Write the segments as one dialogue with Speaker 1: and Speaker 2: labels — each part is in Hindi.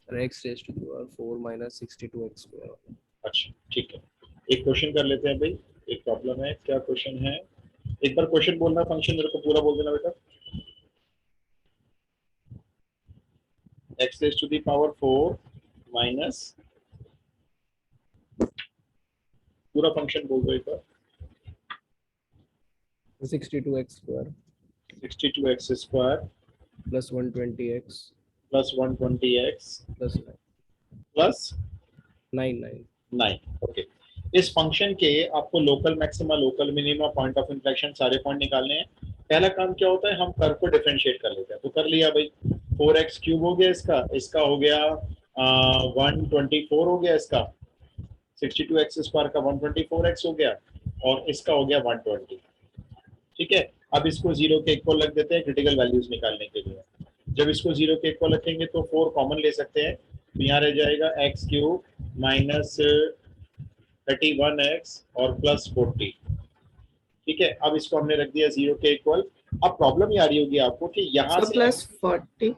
Speaker 1: x raised to the power 4 minus 62x square।
Speaker 2: अच्छा ठीक है, एक क्वेश्चन कर लेते हैं भाई। एक प्रॉब्लम है, क्या क्वेश्चन है? एक बार क्वेश्चन बोलना, फंक्शन मेरे को पूरा बोल देना बेटा। x raised to the power 4 minus, पूरा फंक्शन बोल दो एक बार।
Speaker 1: 62x square
Speaker 2: 62x square
Speaker 1: plus 120x
Speaker 2: plus 120x
Speaker 1: plus 9
Speaker 2: plus
Speaker 1: 9
Speaker 2: 9। Okay, इस फंक्शन के आपको local maxima, local minima, point of inflection सारे पॉइंट निकालने हैं। पहला काम क्या होता है, हम कर्व को डिफरेंशिएट कर लेते हैं। तो कर लिया भाई, 4x क्यूब हो गया, इसका हो गया 124 हो गया, इसका 62x स्क्वायर का 124x हो गया, और इसका हो गया 120। ठीक है, अब इसको जीरो के इक्वल रख देते हैं क्रिटिकल वैल्यूज निकालने के लिए। जब इसको जीरो के इक्वल रखेंगे तो 4 कॉमन ले सकते हैं, तो यहाँ रह जाएगा एक्स क्यूब माइनस 31x और प्लस 40। ठीक है, अब इसको हमने रख दिया जीरो के इक्वल। अब प्रॉब्लम ये आ रही होगी आपको कि यहाँ से
Speaker 3: प्लस 40,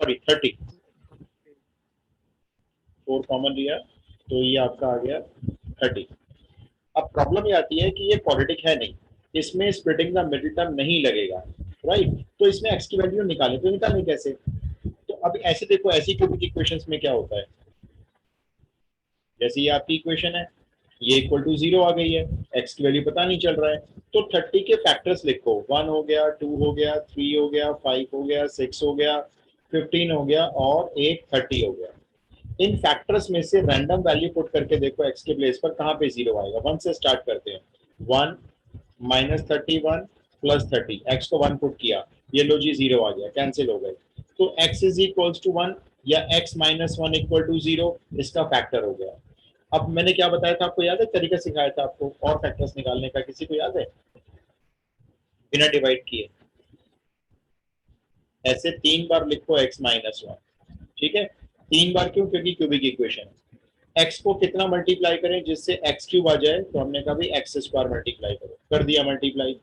Speaker 2: सॉरी 30, 4 कॉमन लिया तो ये आपका आ गया 30। अब प्रॉब्लम ये आती है कि ये क्वाड्रेटिक है नहीं, इसमें स्प्लिटिंग द मिडिल टर्म नहीं लगेगा, राइट? तो इसमें x की वैल्यू निकालें, तो निकालें कैसे? तो अब ऐसे देखो, ऐसी क्यूबिक इक्वेशंस में क्या होता है, जैसे ये आपकी इक्वेशन है, ये इक्वल टू 0 आ गई है, x की वैल्यू पता नहीं चल रहा है, तो 30 के फैक्टर्स लिखो, 1 हो गया, 2 हो गया, 3 हो गया, 5 हो गया, 6 हो गया, 15 हो गया, और एक 30 हो गया। इन फैक्टर्स में से रैंडम वैल्यू पुट करके देखो x के प्लेस पर कहाँ पे 0 आएगा। 1 से स्टार्ट करते हैं, 1 माइनस 31 प्लस 30, x को 1 पुट किया, ये लो जी 0 आ गया, कैंसिल हो गए। तो x इज इक्वल्स टू 1 या x माइनस 1 इक्वल टू 0, इसका फैक्टर हो गया। अब मैंने क्या बताया था आपको, याद है? तरीका सिखाया था आपको और फैक्टर्स निकालने का, किसी को याद है? बिना डिवाइड किए ऐसे 3 बार लिखो x माइनस 1। ठीक है, 3 बार क्यों? क्योंकि क्यूबिक इक्वेशन है। x को कितना मल्टीप्लाई करें जिससे x क्यूब आ जाए, तो हमने कहा भाई x स्क्वायर मल्टीप्लाई करो, कर दिया मल्टीप्लाई,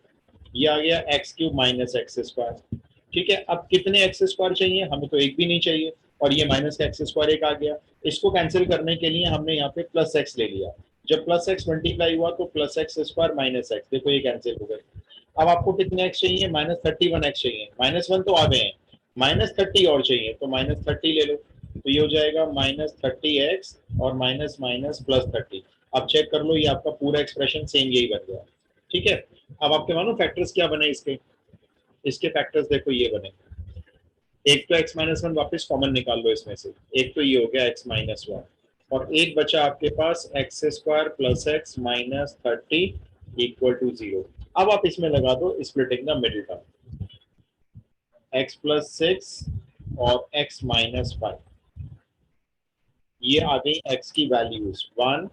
Speaker 2: ये आ गया x cube minus x square. ठीक है, अब कितने एक्स स्क्वायर चाहिए? हमें तो एक भी नहीं चाहिए, और ये माइनस का एक्स स्क्वायर एक आ गया। इसको कैंसिल करने के लिए हमने यहाँ पे प्लस एक्स ले लिया, जब प्लस एक्स मल्टीप्लाई हुआ तो plus x square minus x, देखो ये कैंसिल हो गए। अब आपको कितने एक्स चाहिए? माइनस 31x चाहिए, माइनस 1 तो आ गए हैं, माइनस 30 और चाहिए, तो माइनस 30 ले लो, तो ये हो जाएगा माइनस 30x और माइनस माइनस प्लस 30। अब चेक कर लो, ये आपका पूरा एक्सप्रेशन सेम यही बन गया। ठीक है, अब आपके मानो फैक्टर्स क्या बने इसके, इसके फैक्टर्स देखो ये बने। एक तो x माइनस 1 वापिस कॉमन निकाल लो इसमें से, एक तो ये हो गया x माइनस 1, और एक बचा आपके पास x square plus x minus 30 equal to 0। अब आप इसमें लगा दो splitting the middle term, x plus 6 और x माइनस 5, ये आ गई x की वैल्यूज 1,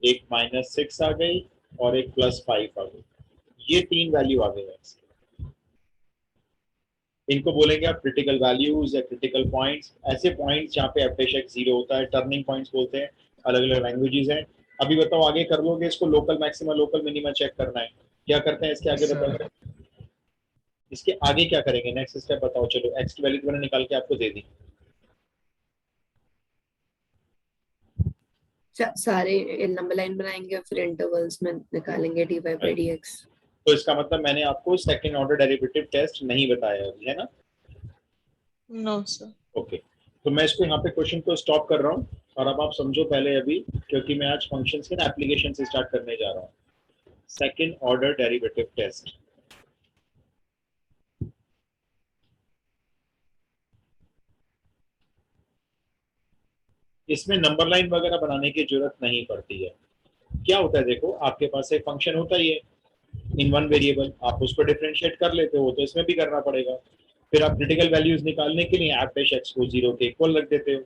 Speaker 2: एक माइनस 6 आ गई और एक प्लस 5 आ गई, ये 3 वैल्यू आ गई x। इनको बोलेंगे आप क्रिटिकल वैल्यूज या क्रिटिकल पॉइंट्स, ऐसे पॉइंट्स जहाँ पे एफ जीरो होता है, टर्निंग पॉइंट्स बोलते हैं, अलग अलग लैंग्वेजेस हैं। अभी बताओ आगे कर लोगे इसको, local maxima local minima check करना है, क्या करते हैं इसके आगे बताओ? इसके आगे क्या करेंगे, नेक्स्ट स्टेप बताओ। चलो एक्स की वैल्यू मैंने निकाल के आपको दे दी,
Speaker 3: सारे नंबर लाइन बनाएंगे और फिर इंटरवल्स में निकालेंगे dy by dx।
Speaker 2: तो इसका मतलब मैंने आपको सेकंड ऑर्डर डेरिवेटिव टेस्ट नहीं बताया अभी, है ना?
Speaker 4: No sir.
Speaker 2: ओके, तो मैं इसको यहाँ पे क्वेश्चन को स्टॉप कर रहा हूँ, और अब आप समझो पहले अभी, क्योंकि मैं आज फंक्शंस के ना एप्लीकेशन से स्टार्ट करने जा रहा हूँ। सेकंड ऑर्डर डेरिवेटिव टेस्ट, इसमें नंबर लाइन वगैरह बनाने की जरूरत नहीं पड़ती है। क्या होता है देखो, आपके पास एक फंक्शन होता ही है इन वन वेरिएबल, आप उसको डिफरेंशिएट कर लेते हो, तो इसमें भी करना पड़ेगा। फिर आप क्रिटिकल वैल्यूज निकालने के लिए आप x को 0 के इक्वल रख देते हो।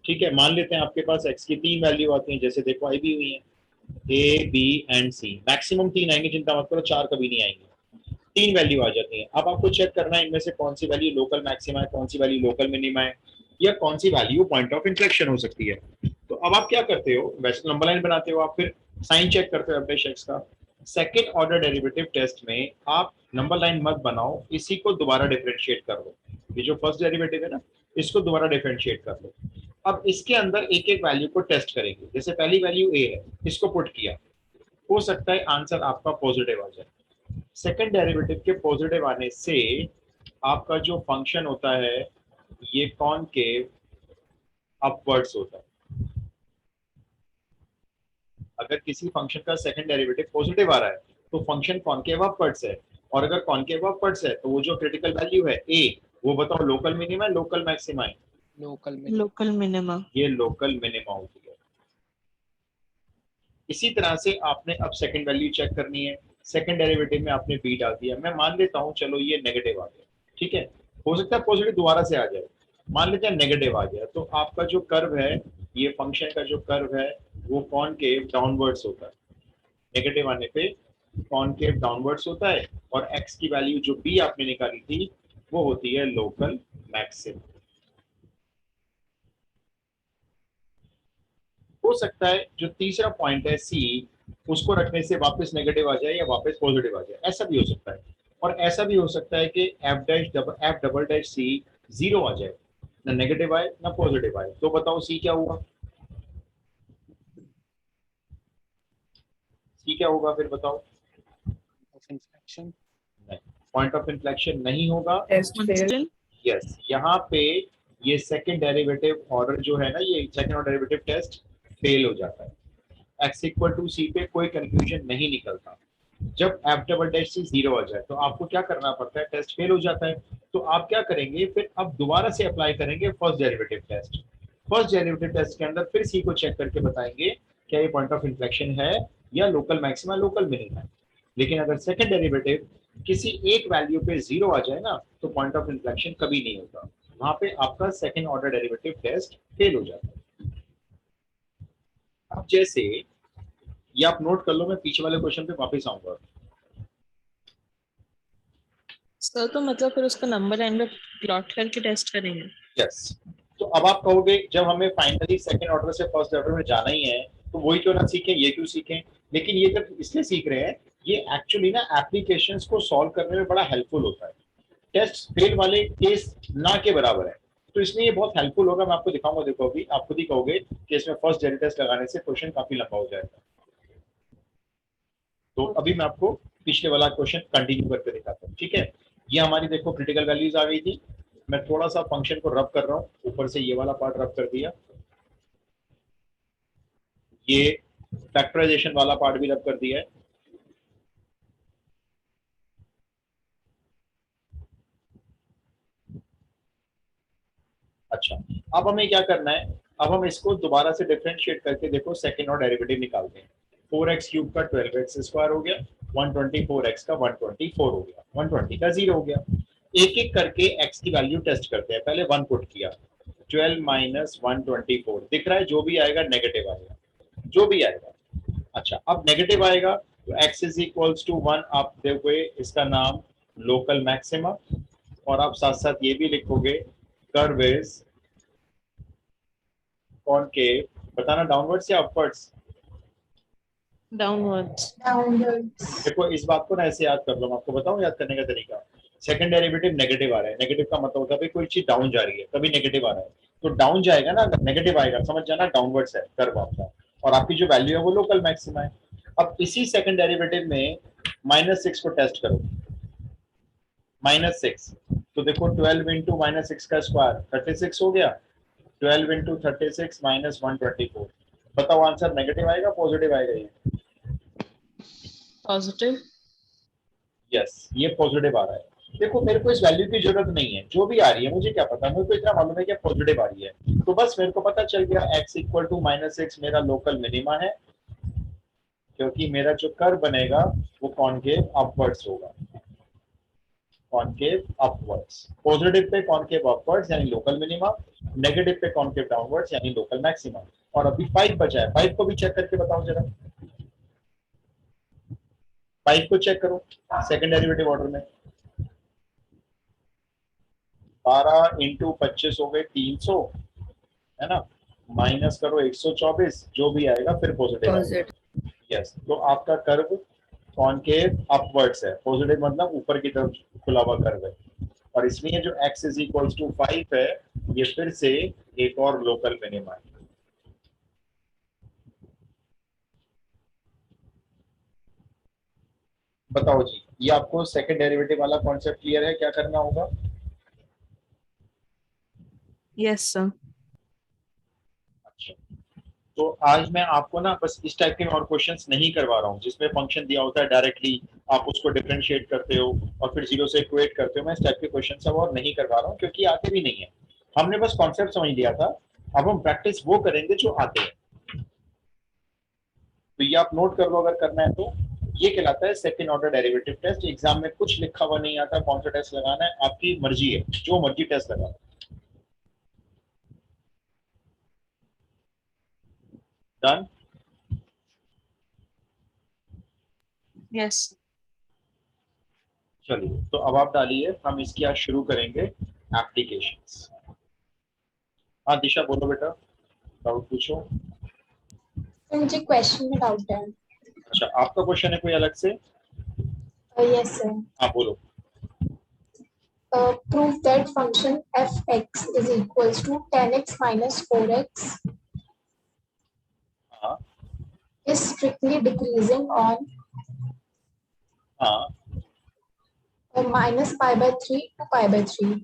Speaker 2: ठीक है, मान लेते हैं आपके पास x की 3 वैल्यू आती हैं, जैसे देखो आई भी हुई है, a b and c, maximum 3 आएंगे, चिंता मत करो 4 कभी नहीं आएंगे, 3 वैल्यू आ जाती है। अब आपको चेक करना है इनमें से कौन सी वैल्यू लोकल मैक्सिमा है, कौन सी वैल्यू लोकल मिनिमा है, या कौन सी वैल्यू पॉइंट ऑफ इंफ्लेक्शन हो सकती है। तो अब आप क्या करते हो, वैसे नंबर लाइन बनाते हो आप, फिर साइन चेक करते हो x का। सेकेंड ऑर्डर डेरिवेटिव टेस्ट में आप नंबर लाइन मत बनाओ, इसी को दोबारा डिफरेंशिएट कर दो, ये जो फर्स्ट डेरिवेटिव है ना, इसको दोबारा डिफरेंशिएट कर लो। अब इसके अंदर एक एक वैल्यू को टेस्ट करेंगे। जैसे पहली वैल्यू ए है, इसको पुट किया, हो सकता है आंसर आपका पॉजिटिव आ जाए। सेकंड डेरिवेटिव के पॉजिटिव आने से आपका जो फंक्शन होता है ये कॉनकेव अपवर्ड्स होता है। अगर किसी फंक्शन का सेकंड डेरिवेटिव पॉजिटिव आ रहा है तो फंक्शन कॉनकेव अपवर्ड्स है, और अगर कॉनकेव अपवर्ड्स है तो वो जो क्रिटिकल वैल्यू है ए, वो बताओ लोकल मिनिमा है लोकल मैक्सिमा है?
Speaker 1: लोकल में
Speaker 4: Local minima.
Speaker 2: ये लोकल मिनिमा होती है। इसी तरह से आपने अब सेकंड वैल्यू चेक करनी है। सेकंड डेरिवेटिव में आपने बी डाल दिया, मैं मान लेता हूं चलो ये नेगेटिव आ गया, ठीक है, हो सकता है पॉजिटिव दोबारा से आ जाए, मान लेते हैं नेगेटिव आ गया, तो आपका जो कर्व है, ये फंक्शन का जो कर्व है वो कॉनकेव डाउनवर्ड्स होता है। नेगेटिव आने पे कॉनकेव डाउनवर्ड्स होता है, और एक्स की वैल्यू जो बी आपने निकाली थी वो होती है लोकल मैक्सिमम। हो सकता है जो तीसरा पॉइंट है सी, उसको रखने से वापस नेगेटिव आ जाए या वापस पॉजिटिव आ जाए, ऐसा भी हो सकता है। और ऐसा भी हो सकता है कि एफ डबल डैश सी 0 आ जाए, ना नेगेटिव आए ना पॉजिटिव आए। तो बताओ सी क्या हुआ? सी क्या होगा फिर बताओ?
Speaker 1: Of inflection.
Speaker 2: Point of inflection नहीं होगा।
Speaker 3: Test fail.
Speaker 4: Constant.
Speaker 2: यस, यहाँ पे ये सेकंड डेरिवेटिव ऑर्डर जो है ना, ये second order derivative test fail हो जाता है। x इक्वल टू सी पे कोई कंक्लूजन नहीं निकलता। जब एफ डबल डैश सी 0 आ जाए तो आपको क्या करना पड़ता है? टेस्ट फेल हो जाता है। तो आप क्या करेंगे फिर? अब दोबारा से अप्लाई करेंगे first derivative test. First derivative test के अंदर फिर सी को चेक करके बताएंगे क्या ये पॉइंट ऑफ इन्फ्लेक्शन है या लोकल मैक्सिमा लोकल मिनिमा है। लेकिन अगर सेकंड डेरिवेटिव किसी एक वैल्यू पे 0 आ जाए ना, तो पॉइंट ऑफ इन्फ्लेक्शन कभी नहीं होता, वहां पे आपका second order derivative test fail हो जाता है। अब जैसे ये आप नोट कर लो, मैं पीछे वाले क्वेश्चन पे वापस आऊंगा।
Speaker 4: सर तो मतलब फिर उसका नंबर लाइन में प्लॉट करके टेस्ट करेंगे।
Speaker 2: यस, तो अब आप कहोगे जब हमें फाइनली सेकंड ऑर्डर से फर्स्ट ऑर्डर में जाना ही है तो वही क्यों ना सीखें, ये क्यों सीखें? लेकिन ये जब इसलिए सीख रहे हैं, ये एक्चुअली ना एप्लीकेशंस को सॉल्व करने में बड़ा हेल्पफुल होता है। टेस्ट फेल वाले केस ना के बराबर है, तो इसलिए ये बहुत हेल्पफुल होगा। मैं आपको दिखाऊंगा, देखो अभी आप खुद ही कहोगे कि इसमें फर्स्ट डेरिवेटिव टेस्ट लगाने से क्वेश्चन काफी लंबा हो जाएगा। तो अभी मैं आपको पिछले वाला क्वेश्चन कंटिन्यू करके दिखाता हूँ, ठीक है। ये हमारी देखो क्रिटिकल वैल्यूज आ गई थी। मैं थोड़ा सा फंक्शन को रब कर रहा हूँ, ऊपर से ये वाला पार्ट रब कर दिया, ये फैक्टराइजेशन वाला पार्ट भी रब कर दिया है। अच्छा, अब हमें क्या करना है? अब हम इसको दोबारा से डिफरेंशिएट करके देखो सेकंड ऑर्डर डेरिवेटिव निकालते हैं। 4x क्यूब का 12x स्क्वायर हो गया, 124x का 124 हो गया, 120 का 0 हो गया। एक एक करके x की वैल्यू टेस्ट करते हैं। पहले 1 पुट किया, 12 माइनस 124 दिख रहा है, जो भी आएगा नेगेटिव आएगा, जो भी आएगा। अच्छा, अब नेगेटिव आएगा तो x इज इक्वल्स टू 1 आप देखोगे, इसका नाम लोकल मैक्सिमा, और आप साथ साथ ये भी लिखोगे कर्व इज कॉनकेव, बताना डाउनवर्ड्स या अपवर्ड्स?
Speaker 4: Downwards.
Speaker 2: देखो इस बात को ना ऐसे याद कर लो, मैं आपको बताऊं याद करने का तरीका। सेकंड डेरिवेटिव नेगेटिव आ रहा है, नेगेटिव का मतलब होता है कोई चीज डाउन जा रही है, कभी नेगेटिव आ रहा है तो डाउन जाएगा ना, अगर नेगेटिव आएगा समझ जाना डाउनवर्ड्स है कर्व आपका, और आपकी जो वैल्यू है वो लोकल मैक्सिमा है। अब इसी सेकंड डेरिवेटिव में -6 को टेस्ट करो, -6, तो देखो 12 इंटू -6 का स्क्वायर 36 हो गया, 12 इंटू 36 माइनस 124, बताओ आंसर नेगेटिव आएगा पॉजिटिव आएगा? ये
Speaker 4: Positive.
Speaker 2: यस, ये पॉजिटिव आ रहा है। देखो मेरे को इस वैल्यू की जरूरत नहीं है, जो भी आ रही है मुझे क्या पता, मेरे को इतना मालूम है कि पॉजिटिव आ रही है, तो बस मेरे को पता चल गया x इक्वल टू -6 मेरा लोकल मिनिमा है, क्योंकि मेरा जो कर्व बनेगा वो कॉनकेव अपवर्ड्स होगा, concave upwards. Positive pay concave upwards यानी लोकल मिनिमा, नेगेटिव पे कॉनकेव डाउनवर्ड्स यानी लोकल मैक्सिमा। और अभी 5 बचा है, 5 को भी चेक करके बताओ जरा, 5 को चेक करो सेकंड डेरिवेटिव ऑर्डर में। 12 इंटू 25 हो गए 300, है ना, माइनस करो 124, जो भी आएगा फिर पॉजिटिव आएगा। यस, तो आपका कर्व कॉनकेव अपवर्ड्स है, पॉजिटिव मतलब ऊपर की तरफ खुला हुआ कर्व है। और इसलिए जो x इज इक्वल टू 5 है ये फिर से एक और लोकल मिनिमा है। बताओ जी, ये आपको सेकंड डेरिवेटिव वाला कॉन्सेप्ट क्लियर है? क्या करना होगा?
Speaker 4: Yes sir.
Speaker 2: अच्छा, तो आज मैं आपको ना बस इस टाइप के और क्वेश्चंस नहीं करवा रहा हूँ जिसमें फंक्शन दिया होता है डायरेक्टली आप उसको डिफरेंशिएट करते हो और फिर जीरो से इक्वेट करते हो। मैं इस टाइप के क्वेश्चंस अब और नहीं करवा रहा हूँ क्योंकि आते भी नहीं है। हमने बस कॉन्सेप्ट समझ लिया था, अब हम प्रैक्टिस वो करेंगे जो आते हैं। तो ये आप नोट कर लो अगर करना है तो। ये कहलाता है second order derivative test. Exam में कुछ लिखा हुआ नहीं आता, कौन सा टेस्ट लगाना है आपकी मर्जी है, जो मर्जी टेस्ट लगा। डन?
Speaker 4: यस।
Speaker 2: चलिए, तो अब आप डालिए, हम इसकी आज शुरू करेंगे एप्लीकेशंस। हाँ दिशा बोलो बेटा, डाउट पूछो।
Speaker 5: तो मुझे क्वेश्चन में डाउट है।
Speaker 2: अच्छा, आपका क्वेश्चन है कोई अलग से?
Speaker 5: Yes sir.
Speaker 2: हाँ बोलो।
Speaker 5: Prove that function f(x) is equals to 10x minus 4x
Speaker 2: हाँ
Speaker 5: is strictly decreasing on
Speaker 2: हाँ,
Speaker 5: minus pi by 3 to pi by 3.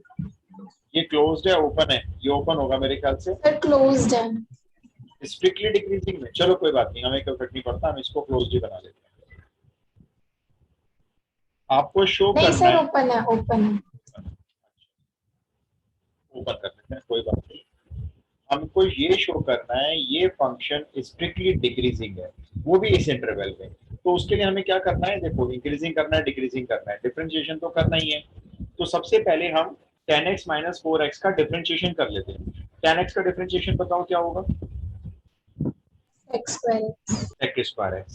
Speaker 2: ये क्लोज्ड है ओपन है? ये ओपन होगा मेरे ख्याल से।
Speaker 5: सर क्लोज्ड है।
Speaker 2: स्ट्रिक्टली डिक्रीजिंग में, चलो कोई बात नहीं, हमें कोई फर्क नहीं पड़ता, हम इसको क्लोज्ड ही बना लेते हैं। आपको शो
Speaker 5: नहीं
Speaker 2: करना
Speaker 5: सर
Speaker 2: है,
Speaker 5: ओपन है, ओपन है।
Speaker 2: ओपन कर लेते हैं कोई बात नहीं। हमको ये शो करना है ये फंक्शन स्ट्रिक्टली डिक्रीजिंग है, वो भी इस इंटरवल में। तो उसके लिए हमें क्या करना है, देखो इंक्रीजिंग करना है डिक्रीजिंग करना है, डिफरेंशिएशन तो करना ही है। तो सबसे पहले हम 10x माइनस 4x का डिफरेंशिएशन कर लेते हैं। 10x का डिफरेंशिएशन बताओ क्या होगा?
Speaker 5: x square
Speaker 2: x square x,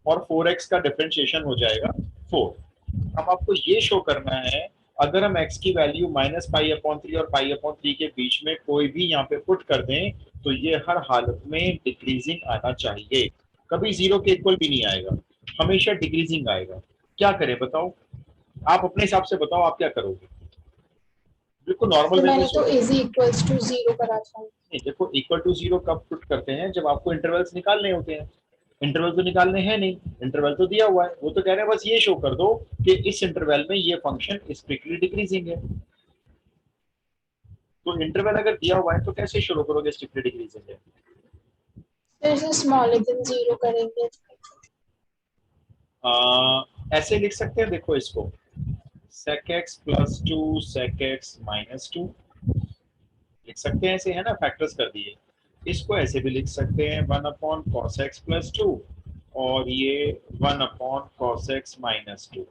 Speaker 2: और 4x का डिफरेंशिएशन हो जाएगा 4। अब आपको ये शो करना है अगर हम x की वैल्यू माइनस पाई अपॉन 3 और पाई अपॉन 3 के बीच में कोई भी यहाँ पे पुट कर दें तो ये हर हालत में डिक्रीजिंग आना चाहिए, कभी जीरो के इक्वल भी नहीं आएगा, हमेशा डिक्रीजिंग आएगा। क्या करें बताओ, आप अपने हिसाब से बताओ आप क्या करोगे? बिल्कुल नॉर्मल वे में
Speaker 5: मैंने तो
Speaker 2: सोचो।
Speaker 5: इज इक्वल्स टू 0 करा था।
Speaker 2: नहीं देखो, इक्वल टू जीरो कब पुट करते हैं? जब आपको इंटरवल्स निकालने होते हैं। इंटरवल तो निकालने हैं नहीं, इंटरवल तो दिया हुआ है, वो तो कह रहे हैं बस ये शो कर दो कि इस इंटरवल में ये फंक्शन स्ट्रिक्टली डिक्रीजिंग है। तो इंटरवल अगर दिया हुआ है तो कैसे शुरू करोगे स्ट्रिक्टली डिक्रीजिंग है?
Speaker 5: फिर स्मॉलर देन 0 करेंगे।
Speaker 2: ऐसे लिख सकते हैं, देखो इसको sec x plus 2 sec x minus 2 लिख सकते हैं, ऐसे है ना, फैक्टर्स कर दिए। इसको ऐसे भी लिख सकते हैं 1 अपॉन cos x प्लस 2 और ये 1 अपॉन cos x माइनस 2।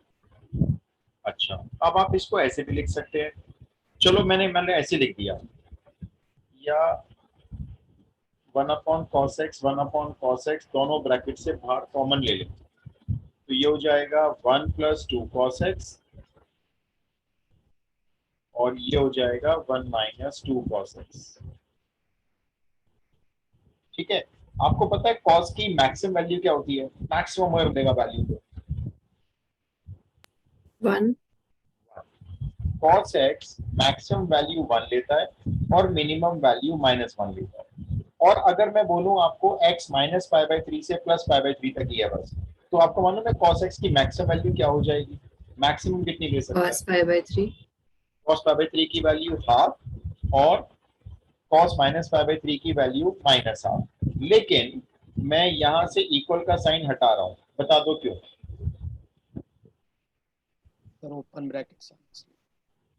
Speaker 2: अच्छा, अब आप इसको ऐसे भी लिख सकते हैं, चलो मैंने ऐसे लिख दिया, या 1 upon cos x 1 upon cos x दोनों ब्रैकेट से बाहर कॉमन ले लें तो ये हो जाएगा 1 प्लस 2 cos x और ये हो जाएगा 1 माइनस 2 cos x। ठीक है, आपको पता है cos की मैक्सिमम वैल्यू क्या होती है? मैक्सिमम कर देगा वैल्यू को
Speaker 3: 1.
Speaker 2: cos x मैक्सिमम वैल्यू 1 लेता है और मिनिमम वैल्यू -1 लेता है। और अगर मैं बोलूं आपको x माइनस पाई बाई 3 से प्लस पाई बाई 3 तक ही है बस, तो आपको मालूम है cos x की मैक्सिमम वैल्यू क्या हो जाएगी? मैक्सिमम कितनी ले सकता है?
Speaker 3: Cos pi by 3.
Speaker 2: cos pi by 3 की वैल्यू हाफ और cos माइनस पाई बाई 3 की वैल्यू माइनस हाफ। लेकिन मैं यहां से इक्वल का साइन हटा रहा हूं, बता दो क्यों?
Speaker 1: Open bracket.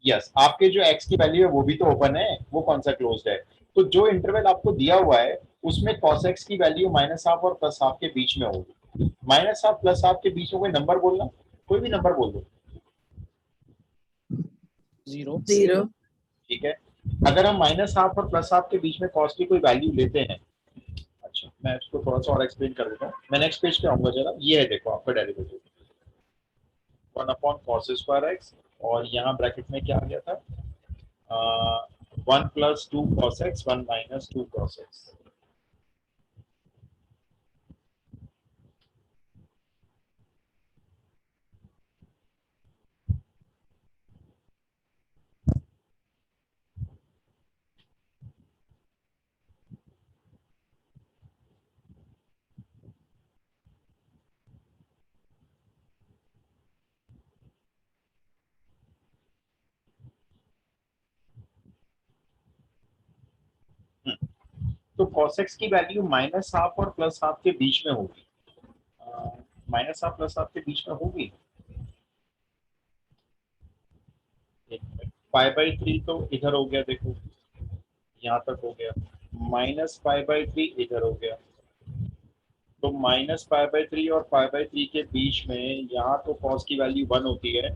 Speaker 2: यस, आपके जो x की वैल्यू है वो भी तो ओपन है, वो कौन सा क्लोज्ड है? तो जो इंटरवल आपको दिया हुआ है उसमें cos x की वैल्यू माइनस हाफ और प्लस हाफ के बीच में होगी। माइनस हाफ प्लस हाफ के बीच में कोई नंबर बोलना, कोई भी नंबर बोल दो।
Speaker 1: 0
Speaker 3: 0.
Speaker 2: ठीक है, अगर हम माइनस हाफ और प्लस हाफ के बीच में cos की कोई वैल्यू लेते हैं, अच्छा मैं इसको थोड़ा सा और एक्सप्लेन कर देता हूँ, मैं नेक्स्ट पेज पे आऊंगा जरा। ये है देखो आपका derivative 1 upon cos square x और यहाँ ब्रैकेट में क्या आ गया था, 1 plus 2 cos x 1 minus 2 cos x। तो cos x की वैल्यू माइनस हाफ और प्लस हाफ के बीच में होगी, माइनस हाफ प्लस हाफ के बीच में होगी। पाई बाई 3 तो इधर हो गया, देखो यहाँ तक हो गया, माइनस पाई बाई 3 इधर हो गया, तो माइनस पाई बाई 3 और पाई बाई 3 के बीच में यहाँ तो cos की वैल्यू 1 होती है,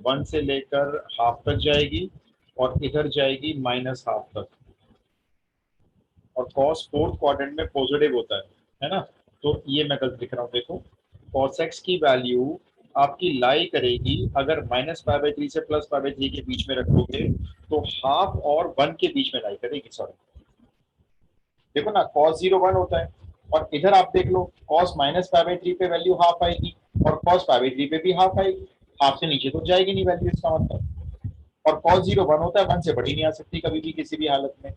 Speaker 2: 1 से लेकर हाफ तक जाएगी और इधर जाएगी माइनस हाफ तक, और cos फोर्थ क्वाड्रेंट में पॉजिटिव होता है ना। तो ये मैं गलत लिख रहा हूँ, देखो cos x की वैल्यू आपकी लाई करेगी, अगर माइनस पाई बाई 3 से प्लस पाई बाई 3 के बीच में रखोगे तो हाफ और 1 के बीच में लाई करेगी, सॉरी देखो ना cos 0 1 होता है, और इधर आप देख लो cos माइनस पाई बाई 3 पे वैल्यू हाफ आएगी और cos पाई बाई 3 पे भी हाफ आएगी, हाफ से नीचे तो जाएगी नहीं वैल्यू इसका मतलब, और cos 0 1 होता है, 1 से बड़ी नहीं आ सकती कभी भी किसी भी हालत में।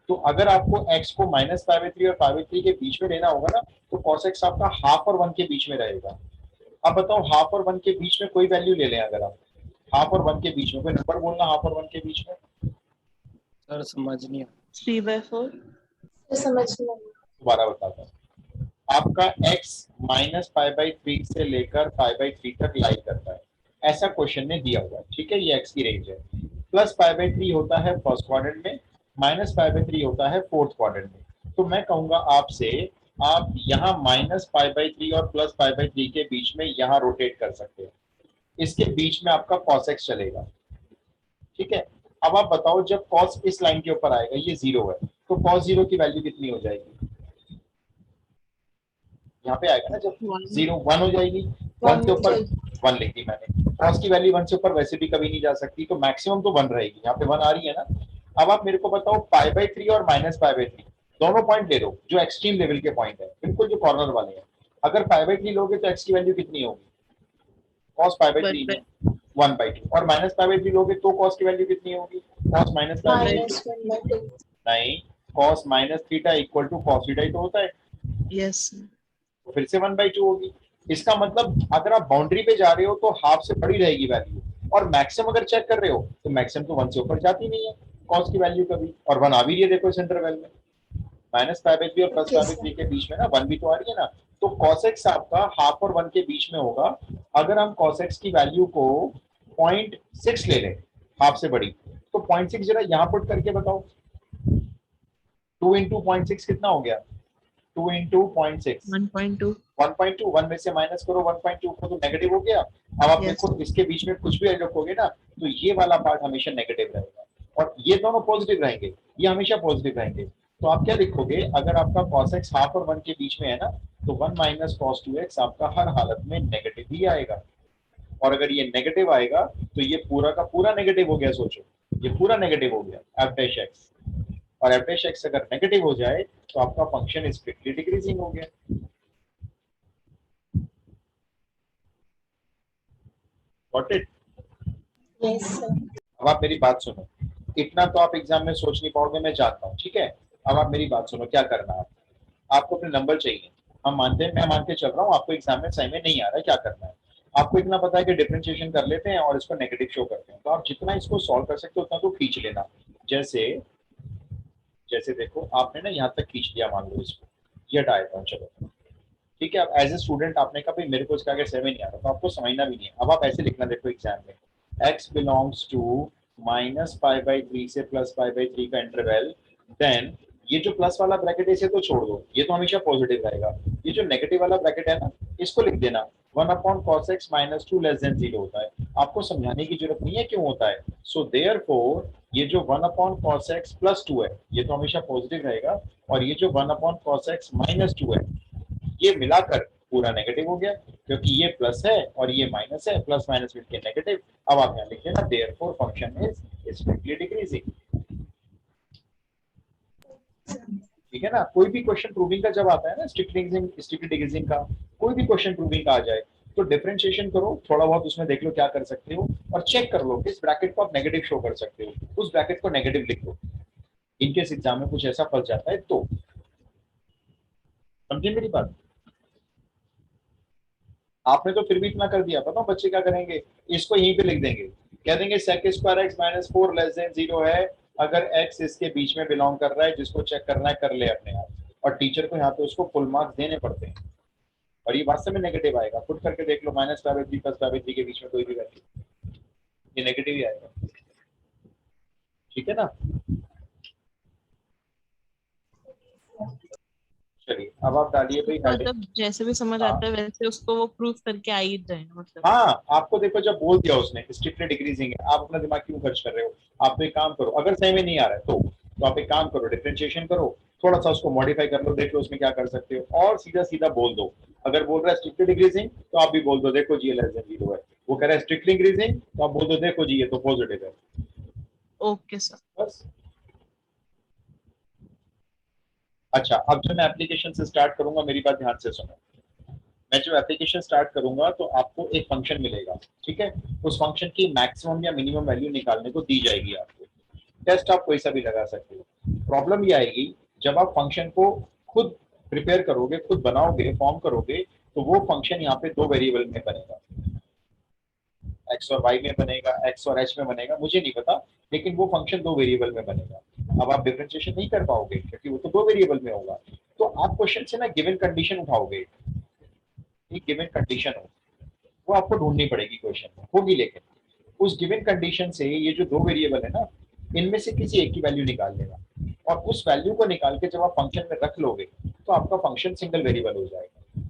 Speaker 2: तो अगर आपको x को माइनस पाई बाई 3 और पाई बाई 3 के बीच में लेना होगा ना, तो cos x आपका हाफ और 1 के बीच में रहेगा। अब बताओ हाफ और 1 के बीच में कोई वैल्यू ले लें, अगर आप हाफ और 1 के बीच में कोई नंबर बोलना, हाफ और 1 के बीच में।
Speaker 1: सर समझ नहीं आया।
Speaker 4: 3/4।
Speaker 5: समझ नहीं आया।
Speaker 2: दोबारा बताता हूँ, आपका x माइनस पाई बाई 3 से लेकर पाई बाई 3 तक लाई करता है, ऐसा क्वेश्चन में दिया हुआ है, ठीक है, ये x की रेंज है। प्लस पाई बाई 3 होता है फर्स्ट क्वाड्रेंट में, माइनस पाई बाई 3 होता है फोर्थ क्वाड्रेंट में। तो मैं कहूंगा आपसे, आप यहाँ माइनस पाई बाई 3 और प्लस पाई बाई 3 के बीच में यहाँ रोटेट कर सकते हैं, इसके बीच में आपका cos x चलेगा, ठीक है। अब आप बताओ जब cos इस लाइन के ऊपर आएगा, ये 0 है, तो cos 0 की वैल्यू कितनी हो जाएगी, यहाँ पे आएगा ना जब 0 1 हो जाएगी, 1 के ऊपर 1 लिख दी मैंने, cos की वैल्यू 1 से ऊपर वैसे भी कभी नहीं जा सकती, तो मैक्सिमम तो 1 रहेगी, यहाँ पे 1 आ रही है ना। अब आप मेरे को बताओ पाई बाई 3 और माइनस पाई बाई 3 दोनों पॉइंट ले लो जो एक्सट्रीम लेवल के पॉइंट है, बिल्कुल जो कॉर्नर वाले हैं। अगर पाई बाई 3 लोगे तो x की वैल्यू कितनी होगी, cos पाई बाई 3 में 1/2, और माइनस पाई बाई 3 लोगे तो cos की वैल्यू कितनी होगी, cos माइनस पाई बाई 3
Speaker 5: -1/2।
Speaker 2: नहीं, cos minus theta equal to cos theta ही तो होता है,
Speaker 4: यस।
Speaker 2: तो फिर से 1/2 होगी। इसका मतलब अगर आप बाउंड्री पे जा रहे हो तो हाफ से बड़ी रहेगी वैल्यू, और मैक्सिमम अगर चेक कर रहे हो तो मैक्सिमम तो 1 से ऊपर जाती नहीं है cos की वैल्यू कभी, और 1 आ भी रही है देखो इस इंटरवल में, माइनस पाई बाई 3 और प्लस पाई बाई 3 के बीच में ना 1 भी तो आ रही है ना। तो cos x आपका हाफ और 1 के बीच में होगा। अगर हम cos x की वैल्यू को 0.6 ले लें, हाफ से बड़ी, तो 0.6 जरा यहाँ पुट करके बताओ, 2 इंटू 0.6 कितना हो गया, 2 इंटू 0.6
Speaker 4: 1.2।
Speaker 2: 1.2, 1 में से माइनस करो 1.2 को, तो नेगेटिव हो गया। अब आप
Speaker 4: Yes.
Speaker 2: देखो इसके बीच में कुछ भी रखोगे ना, तो ये वाला पार्ट हमेशा नेगेटिव रहेगा और ये दोनों पॉजिटिव रहेंगे, ये हमेशा पॉजिटिव रहेंगे। तो आप क्या लिखोगे, अगर आपका cos x हाफ और 1 के बीच में है ना, तो 1 माइनस cos 2x आपका हर हालत में नेगेटिव ही आएगा, और अगर ये नेगेटिव आएगा तो ये पूरा का पूरा नेगेटिव हो गया, सोचो ये पूरा नेगेटिव हो गया f डैश x, और f डैश x अगर नेगेटिव हो जाए तो आपका फंक्शन स्ट्रिक्टली डिक्रीजिंग हो गया। Got it?
Speaker 5: Yes sir.
Speaker 2: अब आप मेरी बात सुनो, इतना तो आप एग्जाम में सोच नहीं पाओगे मैं जानता हूँ, ठीक है। अब आप मेरी बात सुनो, क्या करना है आपको, अपने नंबर चाहिए, हम मानते हैं, मैं मान के चल रहा हूँ आपको एग्जाम में सही में नहीं आ रहा है, क्या करना है आपको इतना पता है कि डिफरेंशिएशन कर लेते हैं और इसको नेगेटिव शो करते हैं, तो आप जितना इसको सॉल्व कर सकते हो उतना तो खींच लेना। जैसे जैसे देखो आपने ना यहाँ तक खींच लिया, मान लो इसको ये हटा देता हूँ, चलो ठीक है। अब एज ए स्टूडेंट आपने कहा भाई मेरे को इसका अगर 7 नहीं आ रहा तो आपको समझना भी नहीं है। अब आप ऐसे लिखना, देखो एग्जाम में x belongs to minus pi by 3 से प्लस पाई बाई 3 का इंटरवल, देन ये जो प्लस वाला ब्रैकेट है इसे तो छोड़ दो, ये तो हमेशा पॉजिटिव रहेगा, ये जो नेगेटिव वाला ब्रैकेट है ना इसको लिख देना 1/cos x minus 2 less than 0 होता है। आपको समझाने की जरूरत नहीं है क्यों होता है। सो देयरफॉर ये जो 1/cos x प्लस 2 है ये तो हमेशा पॉजिटिव रहेगा, और ये जो 1/cos x माइनस 2 है ये मिलाकर पूरा नेगेटिव हो गया, क्योंकि ये प्लस है और ये माइनस है, प्लस माइनस मिलकर नेगेटिव। अब आप यहाँ लिख देना therefore function is strictly decreasing, ठीक है ना। कोई भी क्वेश्चन प्रूविंग का जब आता है ना, स्ट्रिक्टली डिक्रीजिंग का कोई भी क्वेश्चन प्रूविंग का आ जाए तो डिफरेंशिएशन करो, थोड़ा बहुत उसमें देख लो क्या कर सकते हो, और चेक कर लो किस ब्रैकेट को आप नेगेटिव शो कर सकते हो, उस ब्रैकेट को नेगेटिव लिख दो, इनकेस एग्जाम में कुछ ऐसा फंस जाता है तो। समझे मेरी बात? आपने तो फिर भी इतना कर दिया, पता बच्चे क्या करेंगे, इसको यहीं पे लिख देंगे, कह देंगे sec² x minus 4 less than 0 है, अगर x इसके बीच में बिलोंग कर रहा है, जिसको चेक करना है कर ले अपने आप, और टीचर को यहाँ पे उसको फुल मार्क्स देने पड़ते हैं, और ये वास्तव में नेगेटिव आएगा। खुद करके देख लो, -5/3 +5/3 के बीच में कोई भी वैल्यू, ये नेगेटिव ही आएगा। ठीक है ना? चलिए अब आप डालिए भाई हेडिंग।
Speaker 4: मतलब जैसे भी समझ
Speaker 2: हाँ।
Speaker 4: आता है वैसे उसको वो प्रूफ करके आ ही जाए मतलब।
Speaker 2: हाँ, आपको देखो जब बोल दिया उसने स्ट्रिक्टली डिक्रीजिंग है, आप अपना दिमाग क्यों खर्च कर रहे हो? आप तो एक काम करो, अगर सही में नहीं आ रहा है तो आप एक काम करो, डिफरेंशिएशन करो, थोड़ा सा उसको मॉडिफाई कर लो, देख लो उसमें क्या कर सकते हो, और सीधा सीधा बोल दो। अगर बोल रहा है स्ट्रिक्टली डिक्रीजिंग तो आप भी बोल दो देखो जी ये लेस देन 0 है। वो कह रहा है स्ट्रिक्टली इंक्रीजिंग तो आप बोल दो देखो जी ये तो पॉजिटिव है।
Speaker 4: Okay sir.
Speaker 2: बस। अच्छा, अब जब मैं एप्लीकेशन से स्टार्ट करूंगा, मेरी बात ध्यान से सुनो। मैं जब एप्लीकेशन स्टार्ट करूंगा तो आपको एक फंक्शन मिलेगा, ठीक है? उस फंक्शन की मैक्सिमम या मिनिमम वैल्यू निकालने को दी जाएगी आपको। टेस्ट आप कोई सा भी लगा सकते हो। प्रॉब्लम ये आएगी जब आप फंक्शन को खुद प्रिपेयर करोगे, खुद बनाओगे, फॉर्म करोगे, तो वो फंक्शन यहाँ पे दो वेरिएबल में बनेगा, x और y में बनेगा, x और h में बनेगा, मुझे नहीं पता, लेकिन वो फंक्शन दो वेरिएबल में बनेगा। अब आप डिफरेंशिएशन नहीं कर पाओगे क्योंकि वो तो दो वेरिएबल में होगा। तो आप क्वेश्चन से ना गिवन कंडीशन उठाओगे, एक गिवन कंडीशन हो, वो आपको ढूंढनी पड़ेगी, क्वेश्चन में होगी, लेकिन उस गिवन कंडीशन से ये जो दो वेरिएबल है ना, इनमें से किसी एक की वैल्यू निकाल लेना, और उस वैल्यू को निकाल के जब आप फंक्शन में रख लोगे तो आपका फंक्शन सिंगल वेरिएबल हो जाएगा।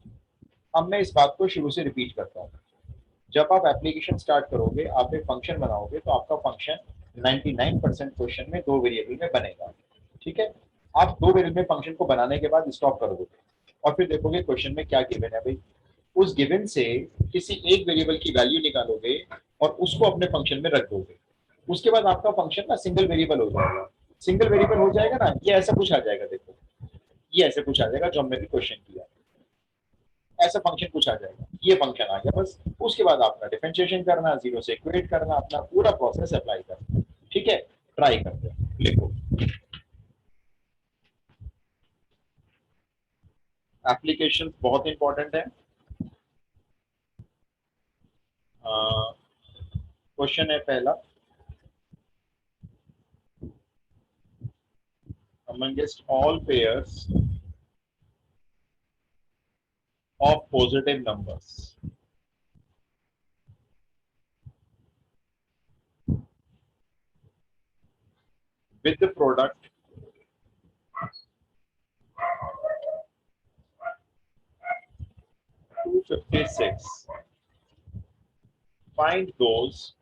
Speaker 2: अब मैं इस बात को शुरू से रिपीट करता हूँ। जब आप एप्लीकेशन स्टार्ट करोगे, आप एक फंक्शन बनाओगे, तो आपका फंक्शन 99% क्वेश्चन में दो वेरिएबल में बनेगा, ठीक है? आप दो वेरिएबल में फंक्शन को बनाने के बाद स्टॉप कर दोगे और फिर देखोगे क्वेश्चन में क्या गिवन है भाई, उस गिवन से किसी एक वेरिएबल की वैल्यू निकालोगे और उसको अपने फंक्शन में रख दोगे। उसके बाद आपका फंक्शन ना सिंगल वेरिएबल हो जाएगा। सिंगल वेरिएबल हो जाएगा ना, ये ऐसा कुछ आ जाएगा, देखो ये ऐसे कुछ आ जाएगा जो हमने भी क्वेश्चन किया, ऐसा फंक्शन कुछ आ जाएगा, ये फंक्शन आ गया बस। उसके बाद आपका डिफरेंशिएशन करना, जीरो से इक्वेट करना, अपना पूरा प्रोसेस अप्लाई करना, ठीक है? ट्राई करते हैं, लिखो। एप्लीकेशन बहुत इंपॉर्टेंट है। क्वेश्चन है पहला, amongst all pairs of positive numbers with the product 256, find those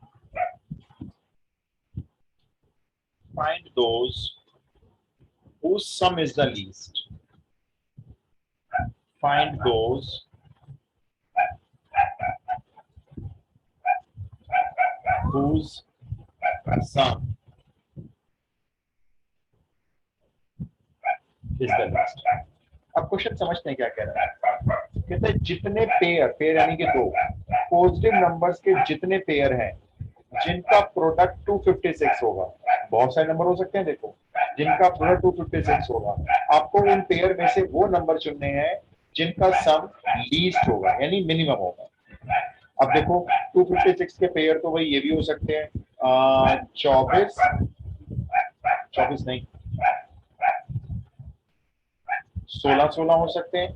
Speaker 2: whose sum is the least. Find those whose sum is the least. अब क्वेश्चन समझते हैं क्या कह रहा है। कहते हैं जितने पेयर यानी कि दो पॉजिटिव नंबर्स के जितने पेयर हैं जिनका प्रोडक्ट 256 होगा, बहुत सारे नंबर हो सकते हैं, देखो जिनका प्रोडक्ट 256 होगा, आपको उन पेयर में से वो नंबर चुनने हैं जिनका सम लीस्ट होगा यानी मिनिमम होगा। अब देखो 256 के पेयर तो भाई ये भी हो सकते हैं 24 नहीं 16 हो सकते हैं,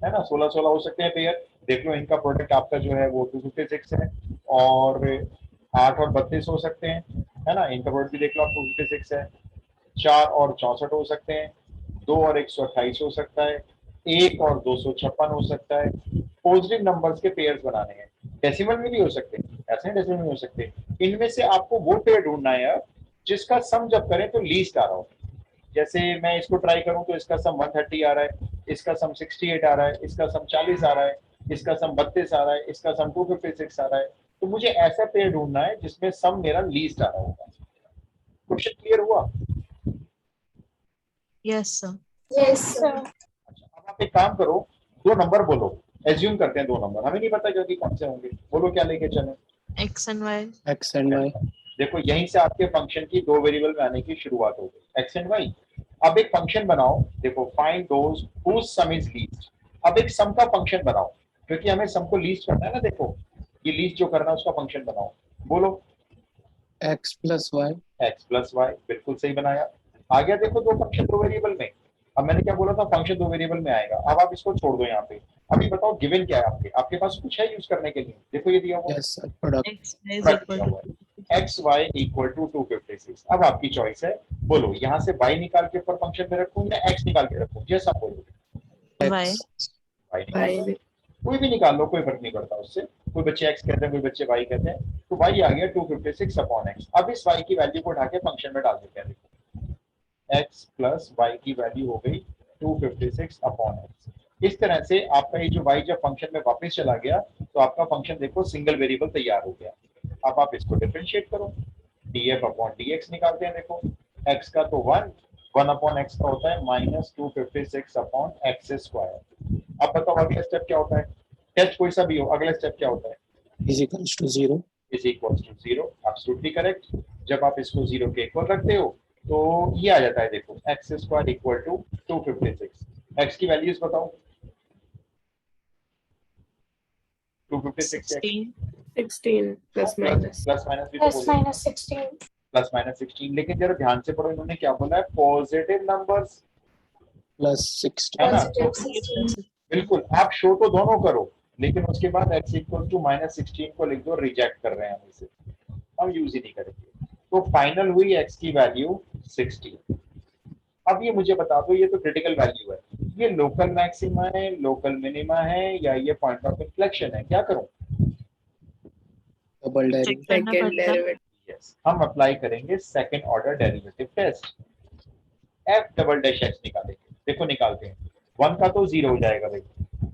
Speaker 2: है ना? 16 हो सकते हैं पेयर। देख लो इनका प्रोडक्ट आपका जो है वो 256 है, और 8 और 32 हो सकते हैं, है ना? इनका प्रोडक्ट भी देख लो आप 256 है। 4 और 64 हो सकते हैं, 2 और 128 हो सकता है, 1 और 256 हो सकता है। पॉजिटिव नंबर्स के पेयर्स बनाने हैं, डेसिमल में भी हो सकते हैं, ऐसे डेसिमल में हो सकते हैं। इनमें से आपको वो पेयर ढूंढना है जिसका सम जब करें तो लीस्ट आ रहा हो। जैसे मैं इसको ट्राई करूं तो इसका सम 130 आ रहा है, इसका सम 68 आ रहा है, इसका सम 40 आ रहा है, इसका सम 32 आ रहा है, इसका सम 256 आ रहा है। तो मुझे ऐसा पेयर ढूंढना है जिसमें सम मेरा लीस्ट आ रहा होगा। क्वेश्चन क्लियर हुआ?
Speaker 4: Yes sir.
Speaker 5: Yes, sir.
Speaker 2: अच्छा, अब आप एक काम करो, दो नंबर बोलो, एज्यूम करते हैं दो नंबर, हमें नहीं पता क्योंकि कौन से होंगे, बोलो क्या लेके चले?
Speaker 4: X and y.
Speaker 1: x and y.
Speaker 2: देखो यहीं से आपके फंक्शन की दो वेरिएबल में आने की शुरुआत हो गई, एक्स एंड वाई। अब एक फंक्शन बनाओ, देखो find those whose sum is least. अब एक सम का फंक्शन बनाओ, क्योंकि हमें सम को लीस्ट करना है ना। देखो ये लीस्ट जो करना है उसका फंक्शन बनाओ, बोलो
Speaker 1: x plus y
Speaker 2: x plus y, बिल्कुल सही बनाया। आ गया देखो दो फंक्शन दो वेरिएबल में। अब मैंने क्या बोला था, फंक्शन दो वेरिएबल में आएगा। अब आप इसको छोड़ दो यहाँ पे। अभी बताओ गिवन क्या है आपके, आपके पास कुछ है यूज करने के लिए? देखो ये दिया हुआ
Speaker 1: yes sir product
Speaker 4: X is
Speaker 2: product
Speaker 4: equal
Speaker 2: दिया
Speaker 4: to
Speaker 2: हुआ है एक्स वाई इक्वल टू 256। अब आपकी चॉइस है, बोलो यहाँ से y निकाल के ऊपर फंक्शन में रखूं या x निकाल के रखूं, जैसा बोलो।
Speaker 4: y।
Speaker 1: x
Speaker 2: y निकाल लो,
Speaker 3: y
Speaker 2: कोई भी निकाल लो, कोई फर्क नहीं पड़ता उससे। कोई बच्चे x कहते हैं, कोई बच्चे y कहते हैं। तो y आ गया 256 अपॉन x। अब इस y की वैल्यू को उठा के फंक्शन में डाल देते हैं। देखो x प्लस वाई की वैल्यू हो गई 256 अपॉन x। इस तरह से आपका ये जो y जब फंक्शन में वापस चला गया तो आपका फंक्शन देखो सिंगल वेरिएबल तैयार हो गया। अब आप इसको डिफरेंशिएट करो, df अपॉन dx निकालते हैं। देखो x का तो 1 अपॉन x का होता है माइनस 256 अपॉन एक्स स्क्वायर। अब बताओ अगला स्टेप क्या होता है? टेस्ट कोई सा भी हो, अगला स्टेप क्या होता है?
Speaker 1: is equals to 0
Speaker 2: is equals to 0। Absolutely correct. जब आप इसको 0 के इक्वल रखते हो तो ये आ जाता है। देखो x square equal to 256। X की वैल्यूज बताओ। 256 x
Speaker 4: 16।
Speaker 3: 16 plus minus
Speaker 2: plus minus भी तो
Speaker 5: Plus
Speaker 2: बोलो,
Speaker 5: minus 16.
Speaker 2: Plus minus 16। लेकिन जरा ध्यान से पढ़ो, इन्होंने क्या बोला है? पॉजिटिव नंबर्स,
Speaker 1: plus 16
Speaker 2: है ना?
Speaker 5: Positive
Speaker 2: तो
Speaker 5: 16.
Speaker 2: बिल्कुल आप शो तो दोनों करो, लेकिन उसके बाद x इक्वल टू माइनस 16 को लिख दो। रिजेक्ट कर रहे हैं हम इसे, हम यूज ही नहीं करेंगे। तो फाइनल हुई x की वैल्यू 16। अब ये मुझे बता दो, ये तो क्रिटिकल वैल्यू है, ये लोकल मैक्सिमा है, लोकल मिनिमा है, या ये पॉइंट ऑफ इन्फ्लेक्शन है? क्या करूं?
Speaker 1: double
Speaker 4: चेक
Speaker 1: derivative
Speaker 4: करना
Speaker 3: second
Speaker 4: पड़ता है।
Speaker 3: derivative
Speaker 2: यस, हम अप्लाई करेंगे second order derivative test. f double dash x निकालेंगे। देखो निकालते हैं। 1 का तो 0 हो जाएगा भाई।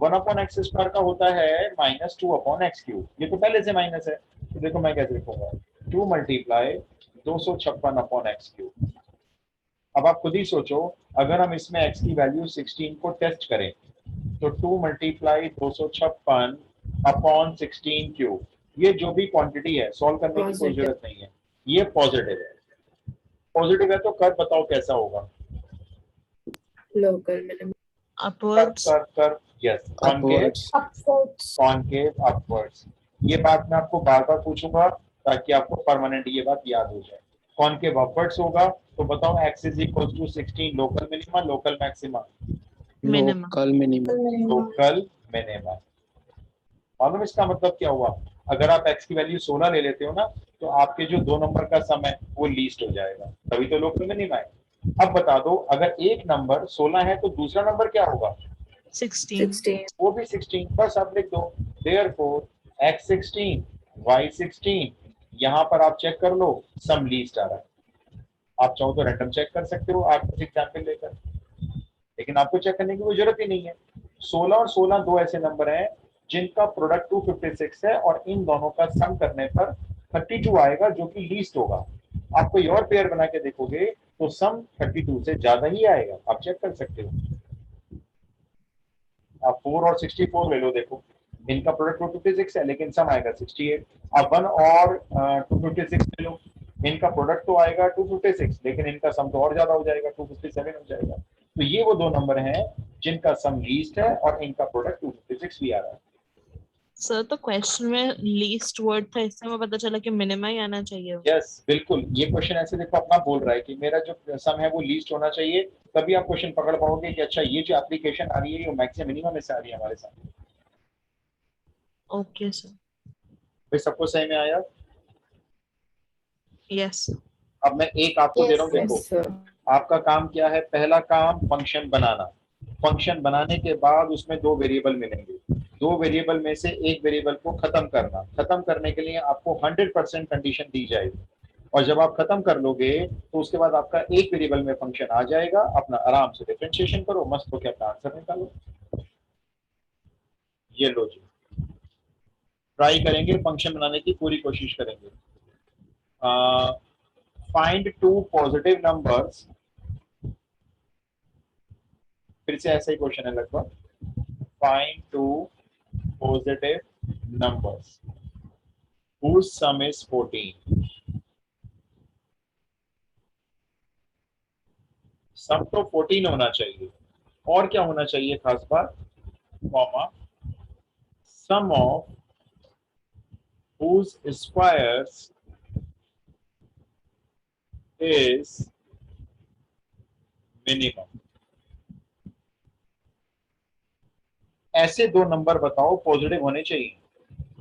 Speaker 2: 1 अपॉन एक्स स्क्वायर का होता है माइनस 2 अपॉन एक्स क्यूब। ये तो पहले से माइनस है, तो देखो मैं कैसे लिखूंगा, 2 मल्टीप्लाई 256 अपॉन एक्स क्यूब। अब आप खुद ही सोचो, अगर हम इसमें x की वैल्यू 16 को टेस्ट करें तो 2 मल्टीप्लाई 256 अपॉन 16 क्यूब, ये जो भी क्वांटिटी है सॉल्व करने की कोई
Speaker 3: Positive.
Speaker 2: जरूरत नहीं है, ये पॉजिटिव है। पॉजिटिव है तो कर बताओ कैसा होगा?
Speaker 3: local minimum
Speaker 2: कर
Speaker 4: Upwards.
Speaker 2: कर कर yes, concave
Speaker 1: upwards
Speaker 5: Upwards.
Speaker 2: Concave upwards. ये बात मैं आपको बार बार पूछूंगा ताकि आपको परमानेंट ये बात याद हो जाए। कॉनकेव अपवर्ड्स होगा तो बताओ x is equal to 16 local minima local maxima?
Speaker 4: Minimum.
Speaker 1: local minimum
Speaker 5: Minimum.
Speaker 2: Local minima. मालूम इसका मतलब क्या हुआ? अगर आप x की वैल्यू 16 ले लेते हो ना, तो आपके जो दो नंबर का सम है वो लीस्ट हो जाएगा, तभी तो लोकल मिनिमा है। अब बता दो, अगर एक नंबर 16 है तो दूसरा नंबर क्या होगा?
Speaker 4: 16.
Speaker 3: 16
Speaker 2: वो भी 16। बस आप लिख दो देयरफॉर x 16 y 16। यहाँ पर आप चेक कर लो, सम लीस्ट आ रहा है। आप चाहो तो रैंडम चेक कर सकते हो आप कुछ एग्जाम्पल लेकर, लेकिन आपको चेक करने की कोई जरूरत ही नहीं है। 16 और 16 दो ऐसे नंबर हैं जिनका प्रोडक्ट 256 है, और इन दोनों का सम करने पर 32 आएगा जो कि लीस्ट होगा। आप कोई और पेयर बना के देखोगे तो सम 32 से ज्यादा ही आएगा, आप चेक कर सकते हो। आप 4 और 64 ले लो, देखो इनका प्रोडक्ट 256 है लेकिन सम आएगा 68। आप 1 और 256 ले लो, इनका प्रोडक्ट तो आएगा 256 लेकिन इनका सम तो और ज्यादा हो जाएगा, 257 हो जाएगा। तो ये वो दो नंबर हैं जिनका सम लीस्ट है और इनका प्रोडक्ट 256 भी आ रहा है।
Speaker 4: सर तो क्वेश्चन में लीस्ट वर्ड था, इससे हमें पता चला कि मिनिमा ही आना चाहिए।
Speaker 2: यस बिल्कुल, ये क्वेश्चन ऐसे देखो अपना बोल रहा है कि मेरा जो सम है वो लीस्ट होना चाहिए, तभी आप क्वेश्चन पकड़ पाओगे कि अच्छा ये जो एप्लीकेशन आ रही है ये मैक्सिमम मिनिमम में से आ रही है हमारे सामने।
Speaker 4: Okay sir.
Speaker 2: भाई सबको सही में आया?
Speaker 4: यस।
Speaker 2: अब मैं एक आपको दे रहा हूँ,
Speaker 5: Yes,
Speaker 2: देखो
Speaker 3: yes sir
Speaker 2: आपका काम क्या है? पहला काम फंक्शन बनाना। फंक्शन बनाने के बाद उसमें दो वेरिएबल मिलेंगे, दो वेरिएबल में से एक वेरिएबल को खत्म करना। खत्म करने के लिए आपको 100% कंडीशन दी जाएगी, और जब आप खत्म कर लोगे तो उसके बाद आपका एक वेरिएबल में फंक्शन आ जाएगा। अपना आराम से डिफरेंशिएशन करो, मस्त होकर अपना आंसर निकालो। ये लो जी, ट्राई करेंगे, फंक्शन बनाने की पूरी कोशिश करेंगे। फाइंड टू पॉजिटिव नंबर्स, फिर से ऐसा ही क्वेश्चन है लगभग। Find two positive numbers whose sum is 14। Sum तो 14 होना चाहिए, और क्या होना चाहिए खास बात? Comma sum of whose squares is minimum. ऐसे दो नंबर बताओ पॉजिटिव होने चाहिए,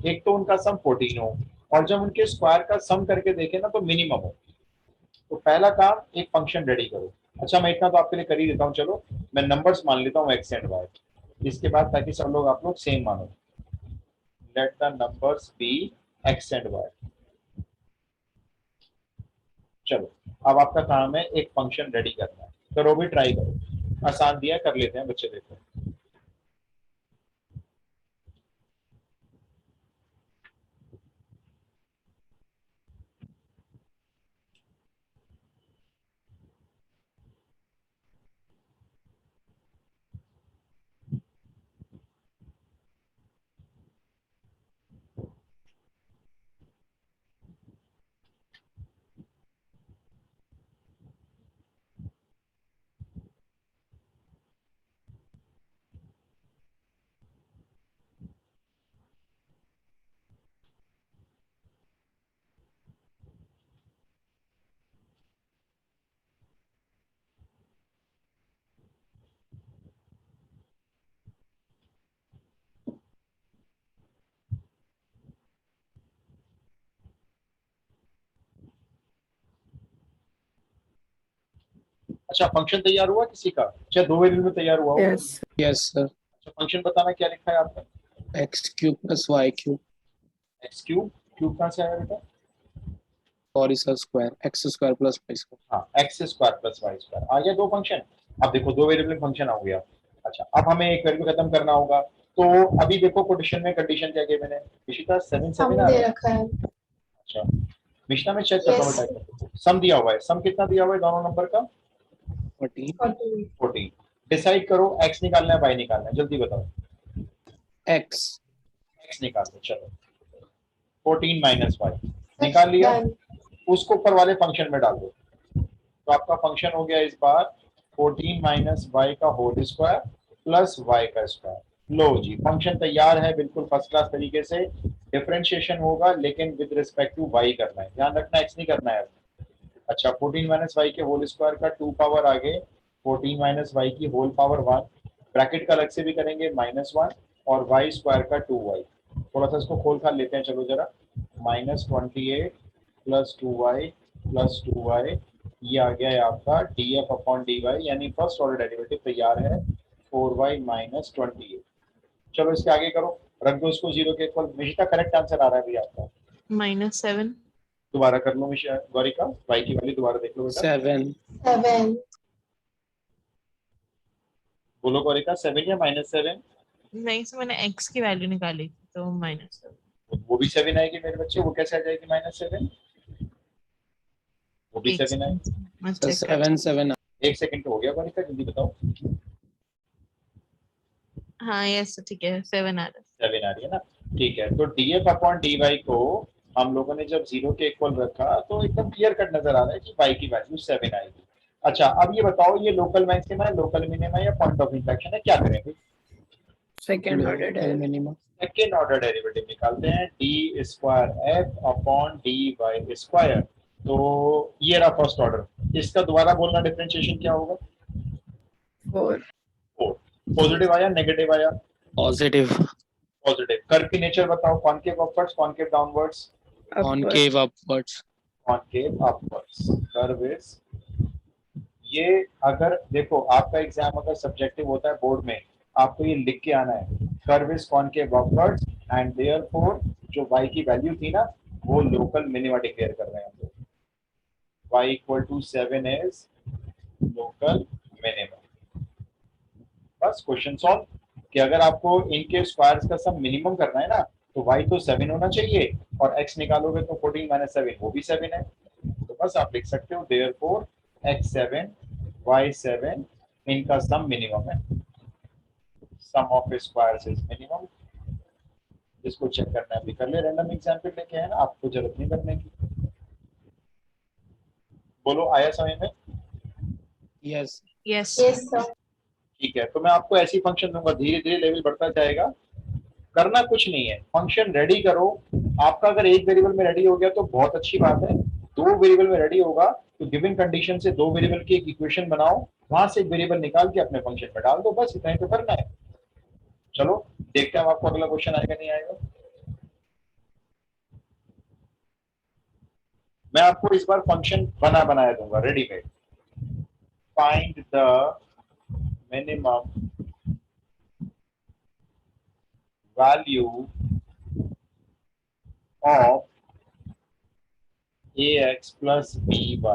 Speaker 2: एक तो उनका सम 14 हो और जब उनके स्क्वायर का सम करके देखे ना तो मिनिमम हो। तो पहला काम एक फंक्शन रेडी करो। अच्छा मैं इतना तो आपके लिए कर ही देता हूँ, चलो मैं नंबर्स मान लेता हूँ एक्स एंड वाई, इसके बाद ताकि सब लोग आप लोग सेम मानो। Let the numbers be x and y. चलो अब आपका काम है एक फंक्शन रेडी करना, करो भी, ट्राई करो, आसान दिया कर लेते हैं बच्चे, देखो। अच्छा फंक्शन तैयार हुआ किसी का? अच्छा दो वेरिएबल में तैयार हुआ होगा।
Speaker 3: Yes.
Speaker 1: Yes sir.
Speaker 2: अच्छा फंक्शन बताना क्या लिखा है आपका?
Speaker 1: X cube plus y cube.
Speaker 2: X cube, cube कहाँ से आया बेटा?
Speaker 1: Sorry sir, square, x square plus y square.
Speaker 2: हाँ x square plus y square आ गया दो फंक्शन। अब देखो दो वेरिएबल फंक्शन हो गया। अच्छा अब हमें एक वेरिएबल खत्म करना होगा, तो अभी देखो कोटेशन में कंडीशन क्या की मैंने, इशिता 7
Speaker 5: सम
Speaker 2: 7 आ
Speaker 5: दे
Speaker 2: रहा है।
Speaker 5: रखा है।
Speaker 2: अच्छा मिश्ना में चेक करता हूँ
Speaker 5: Yes.
Speaker 2: टाइप, सम दिया हुआ है, सम कितना दिया हुआ है दोनों नंबर का?
Speaker 1: 14
Speaker 5: 14.
Speaker 2: 14। डिसाइड करो एक्स निकालना है वाई निकालना है, जल्दी बताओ।
Speaker 1: एक्स।
Speaker 2: एक्स निकाल दो, चलो 14 माइनस वाई निकाल लिया,
Speaker 5: Done.
Speaker 2: उसको ऊपर वाले फंक्शन में डाल दो। तो आपका फंक्शन हो गया इस बार 14 माइनस वाई का होल स्क्वायर प्लस वाई का स्क्वायर। लो जी फंक्शन तैयार है, बिल्कुल फर्स्ट क्लास तरीके से। डिफरेंशिएशन होगा लेकिन विद रिस्पेक्ट टू वाई करना है, ध्यान रखना एक्स नहीं करना है। अच्छा 14 माइनस वाई के होल स्क्वायर का 2 पावर आगे 14 माइनस वाई की होल पावर 1, ब्रैकेट का अलग से भी करेंगे -1 और वाई स्क्वायर का 2y। थोड़ा सा इसको खोल खाल लेते हैं, चलो जरा। -28 प्लस 2y प्लस 2y, ये आ गया है आपका df अपॉन dy, यानी फर्स्ट ऑर्डर डेरिवेटिव तैयार है 4y माइनस 28। चलो इसके आगे करो, रख दो इसको जीरो के इक्वल। मिशिता करेक्ट आंसर आ रहा है भैया आपका।
Speaker 4: -7।
Speaker 2: दोबारा कर लो मिशा, गौरिका वाई की वैल्यू दोबारा देख लो बेटा।
Speaker 1: 7।
Speaker 5: 7.
Speaker 2: बोलो गौरिका 7 या -7?
Speaker 4: नहीं से मैंने x की वैल्यू निकाली थी तो -7।
Speaker 2: वो भी 7 आएगी मेरे बच्चे, वो कैसे आ जाएगी -7? वो भी
Speaker 4: एक
Speaker 2: 7 आएगी।
Speaker 4: सेकंड, मैं
Speaker 1: सर
Speaker 4: चेक कर।
Speaker 1: 7 7।
Speaker 2: एक सेकंड तो हो गया गौरिका, जल्दी बताओ।
Speaker 4: हाँ यस ठीक है, 7 आ रहा
Speaker 2: 7 आ रही है ना, ठीक है। तो df अपॉन dy को हम लोगों ने जब 0 के इक्वल रखा तो एकदम क्लियर कट नजर आ रहा है कि y की वैल्यू 7 आएगी। अच्छा अब ये बताओ ये लोकल मैक्सिमा है, लोकल मिनिमा या पॉइंट ऑफ इंटरेक्शन है, क्या करेंगे?
Speaker 3: Second order
Speaker 1: local
Speaker 3: derivative.
Speaker 1: Minimum.
Speaker 2: Second order derivative निकालते हैं, d square f upon d y square. तो ये रहा फर्स्ट ऑर्डर, इसका दोबारा बोलना डिफरेंशिएशन क्या होगा?
Speaker 3: 4.
Speaker 2: 4। पॉजिटिव आया नेगेटिव आया?
Speaker 1: पॉजिटिव।
Speaker 2: पॉजिटिव। कर्व की नेचर बताओ, concave upwards concave downwards?
Speaker 1: Concave upwards.
Speaker 2: Concave upwards. Curve is, ये अगर देखो आपका एग्जाम अगर सब्जेक्टिव होता है बोर्ड में, आपको ये लिख के आना है, curve is concave upwards and therefore जो y की वैल्यू थी ना वो लोकल मिनिमा डिक्लेयर कर रहे हैं हम लोग। y equal to 7 is local minima. बस क्वेश्चन सॉल्व, कि अगर आपको इनके स्क्वायर्स का सम मिनिमम करना है ना तो y तो 7 होना चाहिए और x निकालोगे तो 14 माइनस 7 वो भी 7 है। तो बस आप लिख सकते हो देयरफॉर x7 y7 इनका सम मिनिमम है, सम ऑफ स्क्वायर्स इज मिनिमम। जिसको चेक करना है अभी कर ले, रैंडम एग्जांपल लेके है ना, आपको जरूरत नहीं करने की। बोलो आया समय में?
Speaker 1: यस।
Speaker 4: यस।
Speaker 5: Yes, sir.
Speaker 2: ठीक है, तो मैं आपको ऐसी फंक्शन दूंगा, धीरे धीरे लेवल बढ़ता जाएगा। करना कुछ नहीं है, फंक्शन रेडी करो। आपका अगर एक वेरिएबल में रेडी हो गया तो बहुत अच्छी बात है, दो वेरिएबल में रेडी होगा तो गिवन कंडीशन से दो वेरिएबल की एक इक्वेशन बनाओ, वहां से एक वेरिएबल निकाल के अपने फंक्शन में डाल दो, बस इतना ही तो करना है। चलो देखते हैं अब आपको अगला क्वेश्चन आएगा नहीं आएगा। मैं आपको इस बार फंक्शन बनाया दूंगा readymade. Find the minimum value of ax plus by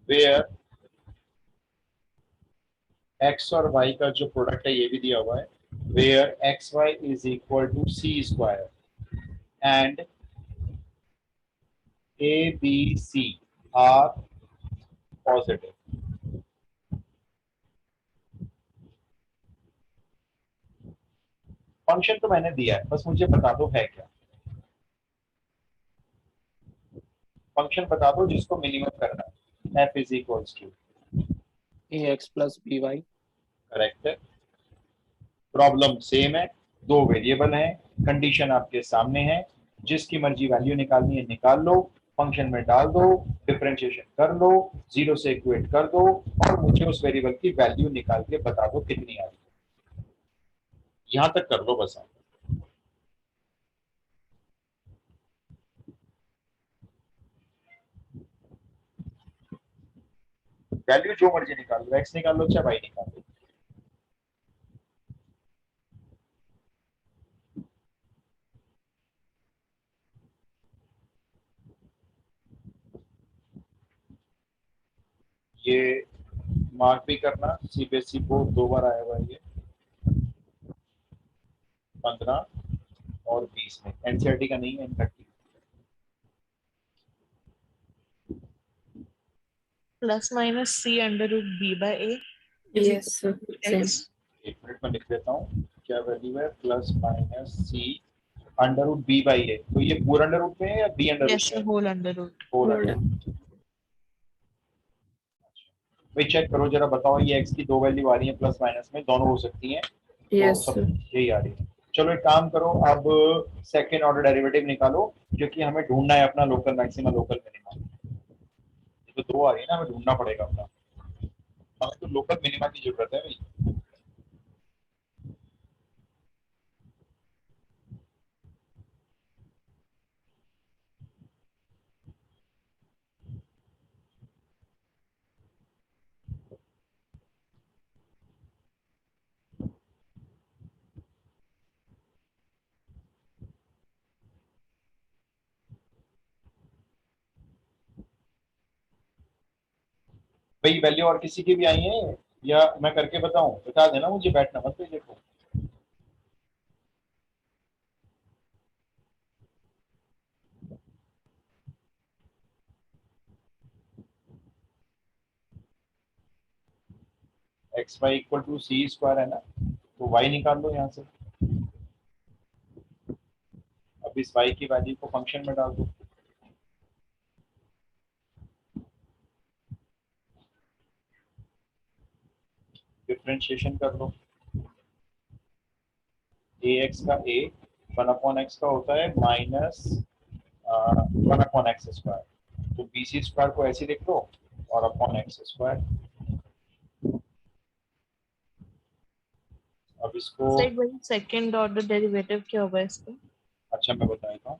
Speaker 2: where x और y का जो प्रोडक्ट है ये भी दिया हुआ है, where xy is equal to c square and a b c are positive। Function तो मैंने दिया है, बस मुझे बता दो है क्या। फंक्शन बता दो जिसको मिनिमम करना है। f is equals to
Speaker 1: ax plus by।
Speaker 2: Correct है। प्रॉब्लम सेम है, दो वेरिएबल हैं, कंडीशन आपके सामने है, जिसकी मर्जी वैल्यू निकालनी है निकाल लो, फंक्शन में डाल दो, डिफरेंशिएशन कर लो, जीरो से इक्वेट कर दो और मुझे उस वेरिएबल की वैल्यू निकाल के बता दो कितनी आ रही है। यहां तक कर लो बस आप। वैल्यू जो मर्जी निकाल लो, एक्स निकाल लो चाहे वाई निकाल लो। ये मार्क भी करना, सीबीएसई बोर्ड 2 बार आया हुआ है ये, 15 और 20 में, एनसीईआरटी का नहीं है, NCERT.
Speaker 4: Plus minus c under root b by a
Speaker 3: Yes, sir. Same.
Speaker 2: एक मिनट में लिख देता हूँ क्या वैल्यू है, plus minus c under root b by a. तो ये पूरा अंडर रूट में है या बी अंडर
Speaker 4: yes
Speaker 2: रूट में?
Speaker 4: Whole under root.
Speaker 2: Whole under. भाई चेक करो जरा, बताओ ये एक्स की दो वैल्यू आ रही है प्लस माइनस में, दोनों हो सकती हैं।
Speaker 3: Yes,
Speaker 2: तो
Speaker 3: sir.
Speaker 2: सब यही आ रही है। चलो एक काम करो, अब सेकेंड ऑर्डर डेरिवेटिव निकालो, क्योंकि हमें ढूंढना है अपना लोकल मैक्सिमा लोकल मिनिमा। तो दो आ रही है ना, हमें ढूंढना पड़ेगा अपना, हमें तो लोकल मिनिमा की जरूरत है भाई। भाई वैल्यू और किसी की भी आई है या मैं करके बताऊं? बता देना मुझे, बैठना मत पे देखो। X y equal to c square है ना, तो वाई निकाल लो यहाँ से। अब इस वाई की वैल्यू को फंक्शन में डाल दो, डिफरेंशिएशन कर लो। ए एक्स का ए 1 अपॉन एक्स का होता है माइनस 1 अपॉन एक्स स्क्वायर, तो बी सी स्क्वायर को ऐसे लिख लो और अपॉन एक्स स्क्वायर। अब इसको
Speaker 4: सेकंड ऑर्डर डेरिवेटिव क्या होगा इसका?
Speaker 2: अच्छा मैं बताता हूँ,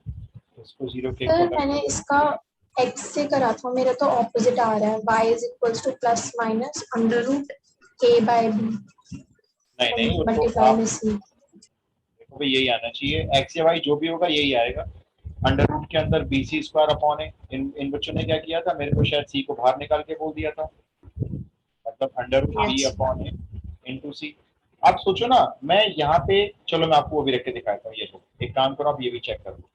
Speaker 2: इसको जीरो के
Speaker 5: सर
Speaker 2: इक्वल
Speaker 5: मैंने इसका x से करा था, मेरा तो ऑपोजिट आ रहा है, y is equals to plus minus under root a by b
Speaker 2: नहीं नहीं, वो तो
Speaker 5: मल्टीप्लाई
Speaker 2: आप
Speaker 5: में c।
Speaker 2: देखो भाई यही आना चाहिए, एक्स या वाई जो भी होगा यही आएगा। अंडर रूट के अंदर बी सी स्क्वायर अपॉन है, इन बच्चों ने क्या किया था, मेरे को शायद सी को बाहर निकाल के बोल दिया था, मतलब under root b
Speaker 4: Yes.
Speaker 2: Upon है इनटू सी। आप सोचो ना, मैं यहाँ पे, चलो मैं आपको वो भी रख के दिखाता हूँ। ये लो एक काम करो, आप ये भी चेक कर लो।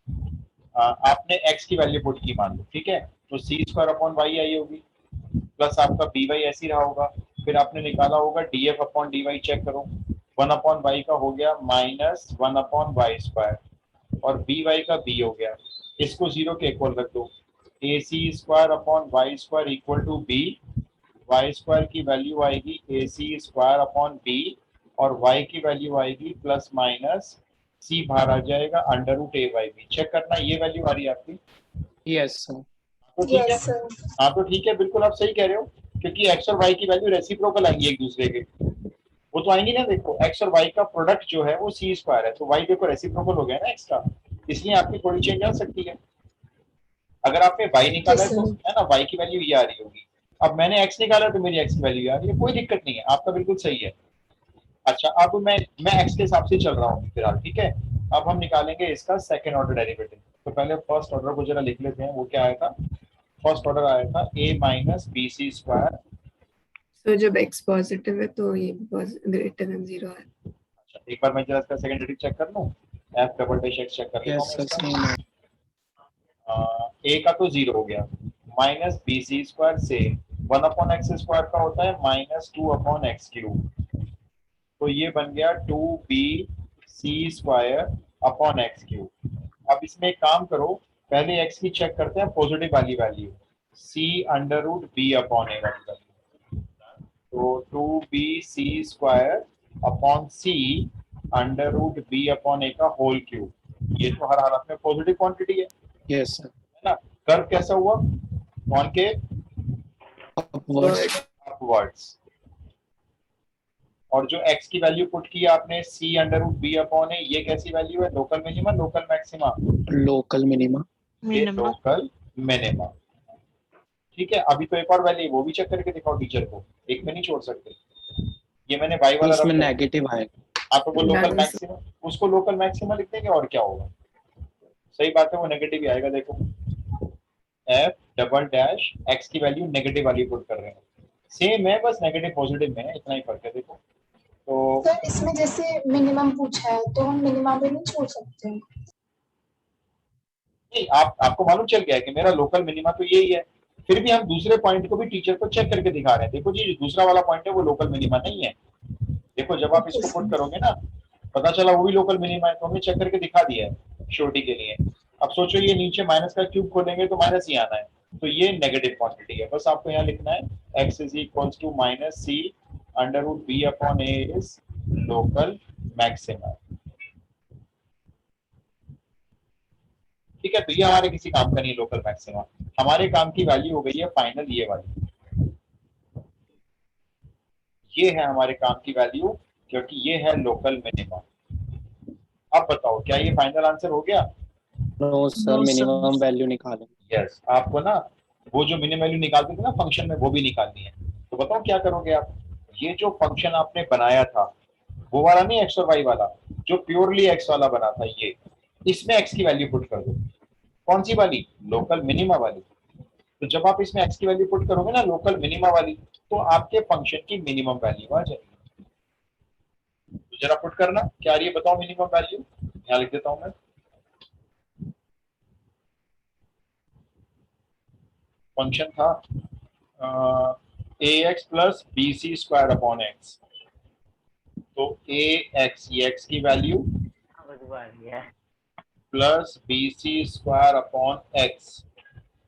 Speaker 2: आपने x की वैल्यू पुट की मान लो, ठीक है, तो सी स्क्वायर अपॉन वाई आई होगी, प्लस आपका बी वाई ऐसे ही रहा होगा, फिर आपने निकाला होगा d f upon d y, check करो 1 अपॉन वाई का हो गया माइनस 1 अपॉन वाई स्क्वायर और बी वाई का बी हो गया, इसको जीरो के इक्वल रख दो। A c square upon y square equal to b, y square की वैल्यू आएगी a c square upon b और वाई की वैल्यू आएगी प्लस माइनस सी बाहर आ जाएगा under root a by B. Check करना ये वैल्यू आ रही है आपकी?
Speaker 1: Yes sir.
Speaker 2: तो ठीक है,
Speaker 5: यस सर।
Speaker 2: हाँ तो ठीक है, बिल्कुल आप सही कह रहे हो, क्योंकि एक्स और वाई की वैल्यू रेसिप्रोकल आएंगी एक दूसरे के, वो तो आएंगी ना। देखो एक्स और वाई का प्रोडक्ट जो है वो सी स्क्वायर है, तो वाई देखो रेसिप्रोकल हो गया ना एक्स का, इसलिए आपकी थोड़ी चेंज आ सकती है। अगर आपने वाई निकाला है
Speaker 5: Yes,
Speaker 2: तो
Speaker 5: sir.
Speaker 2: है ना, वाई की वैल्यू ये आ रही होगी। अब मैंने एक्स निकाला तो मेरी एक्स की वैल्यू आ रही है, कोई दिक्कत नहीं है, आपका बिल्कुल सही है। अच्छा अब मैं एक्स के हिसाब से चल रहा हूँ फिलहाल, ठीक है। अब हम निकालेंगे इसका सेकंड ऑर्डर डेरिवेटिव। तो पहले फर्स्ट ऑर्डर को जरा लिख लेते हैं, वो क्या आया था। फर्स्ट ऑर्डर आया था a minus b c square.
Speaker 3: So जब x पॉजिटिव है तो ये ग्रेटर देन 0 है।
Speaker 2: अच्छा एक बार मैं जरा इसका सेकंड डेरिवेटिव चेक कर लूं, f double dash x check कर लेता हूं
Speaker 1: यस
Speaker 2: मैं
Speaker 1: सर,
Speaker 2: इसका।
Speaker 1: सेम है।
Speaker 2: a का तो 0 हो गया, माइनस बी सी स्क्वायर से 1 अपॉन एक्स स्क्वायर का होता है माइनस 2 अपॉन एक्स क्यूब, तो ये बन गया 2b c square upon x cube. अब इसमें एक काम करो, पहले x की चेक करते हैं पॉजिटिव वाली value, c under root b upon a वाली वैल्यू, तो 2b c square upon c under root b upon a का होल क्यूब, ये तो हर हालत में पॉजिटिव क्वांटिटी है
Speaker 1: यस सर,
Speaker 2: ना। कर्व कैसा हुआ, कौन के
Speaker 1: अपवर्ड्स।
Speaker 2: अपवर्ड्स, और जो x की वैल्यू पुट की आपने c under root b upon ए, ये कैसी वैल्यू है, local minima local maxima,
Speaker 1: local minima.
Speaker 2: ये
Speaker 4: मिनिमम।
Speaker 2: Local minima. ठीक है, अभी तो एक और वैल्यू वो भी चेक करके दिखाओ टीचर को, एक में नहीं छोड़ सकते। ये मैंने y वाला
Speaker 1: उसमें
Speaker 2: रख दिया।
Speaker 1: नेगेटिव आएगा।
Speaker 2: आप तो वो लोकल
Speaker 3: Balance.
Speaker 2: मैक्सिमा, उसको लोकल मैक्सिमा लिख देंगे और क्या होगा। सही बात है, वो नेगेटिव ही आएगा। देखो f डबल डैश x की वैल्यू नेगेटिव वाली पुट कर रहे हैं, सेम है बस नेगेटिव पॉजिटिव में है, इतना ही फर्क है। देखो तो
Speaker 5: सर इसमें जैसे मिनिमम पूछा है तो हम मिनिमम भी नहीं छोड़ सकते हैं।
Speaker 2: नहीं, आपको मालूम चल गया है कि मेरा लोकल मिनिमा तो यही है, फिर भी हम दूसरे पॉइंट को भी टीचर को चेक करके दिखा रहे हैं। देखो जी, दूसरा वाला पॉइंट है वो लोकल मिनिमा नहीं है। देखो जब आप इसको पुट करोगे ना, पता चला वो भी लोकल मिनिमा है, तो हमने चेक करके दिखा दिया है श्योरिटी के लिए। अब सोचो ये नीचे माइनस का क्यूब खोलेंगे तो माइनस ही आना है, तो ये नेगेटिव क्वांटिटी है। बस आपको यहाँ लिखना है x is equals to minus c under root b upon a is local maxima. ठीक है, तो ये हमारे किसी काम का नहीं लोकल मैक्सिमा, हमारे काम की वैल्यू हो गई है फाइनल ये वाली, ये है हमारे काम की वैल्यू, क्योंकि ये है लोकल मिनिमा। अब बताओ क्या ये फाइनल आंसर हो गया।
Speaker 1: No sir,
Speaker 4: No, sir.
Speaker 1: Minimum value निकालें।
Speaker 2: यस, आपको ना वो जो मिनिमम वैल्यू निकालते थे ना फंक्शन में, वो भी निकालनी है। तो बताओ क्या करोगे आप, ये जो फंक्शन आपने बनाया था वो वाला नहीं, एक्स और वाई वाला, जो प्योरली एक्स वाला बना था, ये इसमें एक्स की वैल्यू पुट कर दो। कौन सी वाली, लोकल मिनिमा वाली। तो जब आप इसमें एक्स की वैल्यू पुट करोगे ना लोकल मिनिमा वाली, तो आपके फंक्शन की मिनिमम वैल्यू आ जाएगी। तो जरा पुट करना क्या आ रही है, बताओ मिनिमम वैल्यू, यहाँ लिख देता हूं मैं। फंक्शन था a x plus b c square upon x, तो ए एक्स ये एक्स की value plus b c square upon x,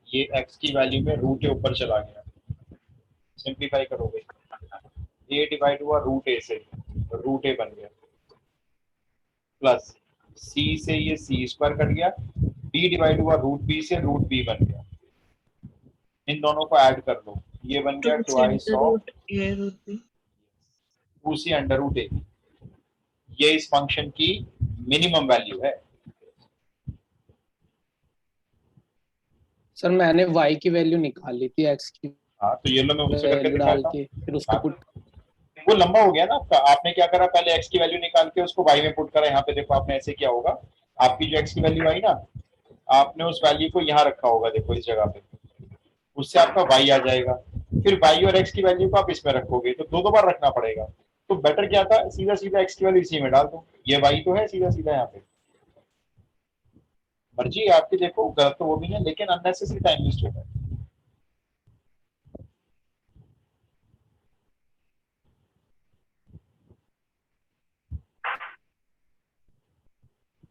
Speaker 2: ये एक्स की वैल्यू में रूट ए ऊपर चला गया, सिंप्लीफाई करोगे ए डिवाइड हुआ रूट ए से, रूट ए बन गया, प्लस सी से ये सी स्क्वायर कट गया, बी डिवाइड हुआ रूट बी से, रूट बी बन गया। इन दोनों को ऐड कर लो, ये बन गया ट्वाइस ऑफ
Speaker 4: ये रूट भी
Speaker 2: 2c अंडर रूट ए। ये इस फंक्शन की मिनिमम वैल्यू है।
Speaker 1: सर मैंने y की वैल्यू निकाल ली थी, x की
Speaker 2: हाँ तो ये लो मैं उससे करके
Speaker 1: वैल्यू डाल
Speaker 2: दिखाता
Speaker 1: के
Speaker 2: हूँ।
Speaker 1: फिर उसको पुट।
Speaker 2: वो लंबा हो गया ना आपका, आपने क्या करा, पहले x की वैल्यू निकाल के उसको y में पुट करा। यहाँ पे देखो आपने ऐसे क्या होगा, आपकी जो x की वैल्यू आई ना, आपने उस वैल्यू को यहाँ रखा होगा, देखो इस जगह पे, उससे आपका y आ जाएगा। फिर y और x की वैल्यू को आप इसमें रखोगे, तो दो बार रखना पड़ेगा। तो बेटर क्या था, सीधा सीधा x की वैल्यू इसी में डाल दो, ये y तो है सीधा सीधा यहाँ पे। मर्जी है आपकी, देखो गलत तो वो भी है, लेकिन अननेसेसरी टाइम वेस्ट होता है।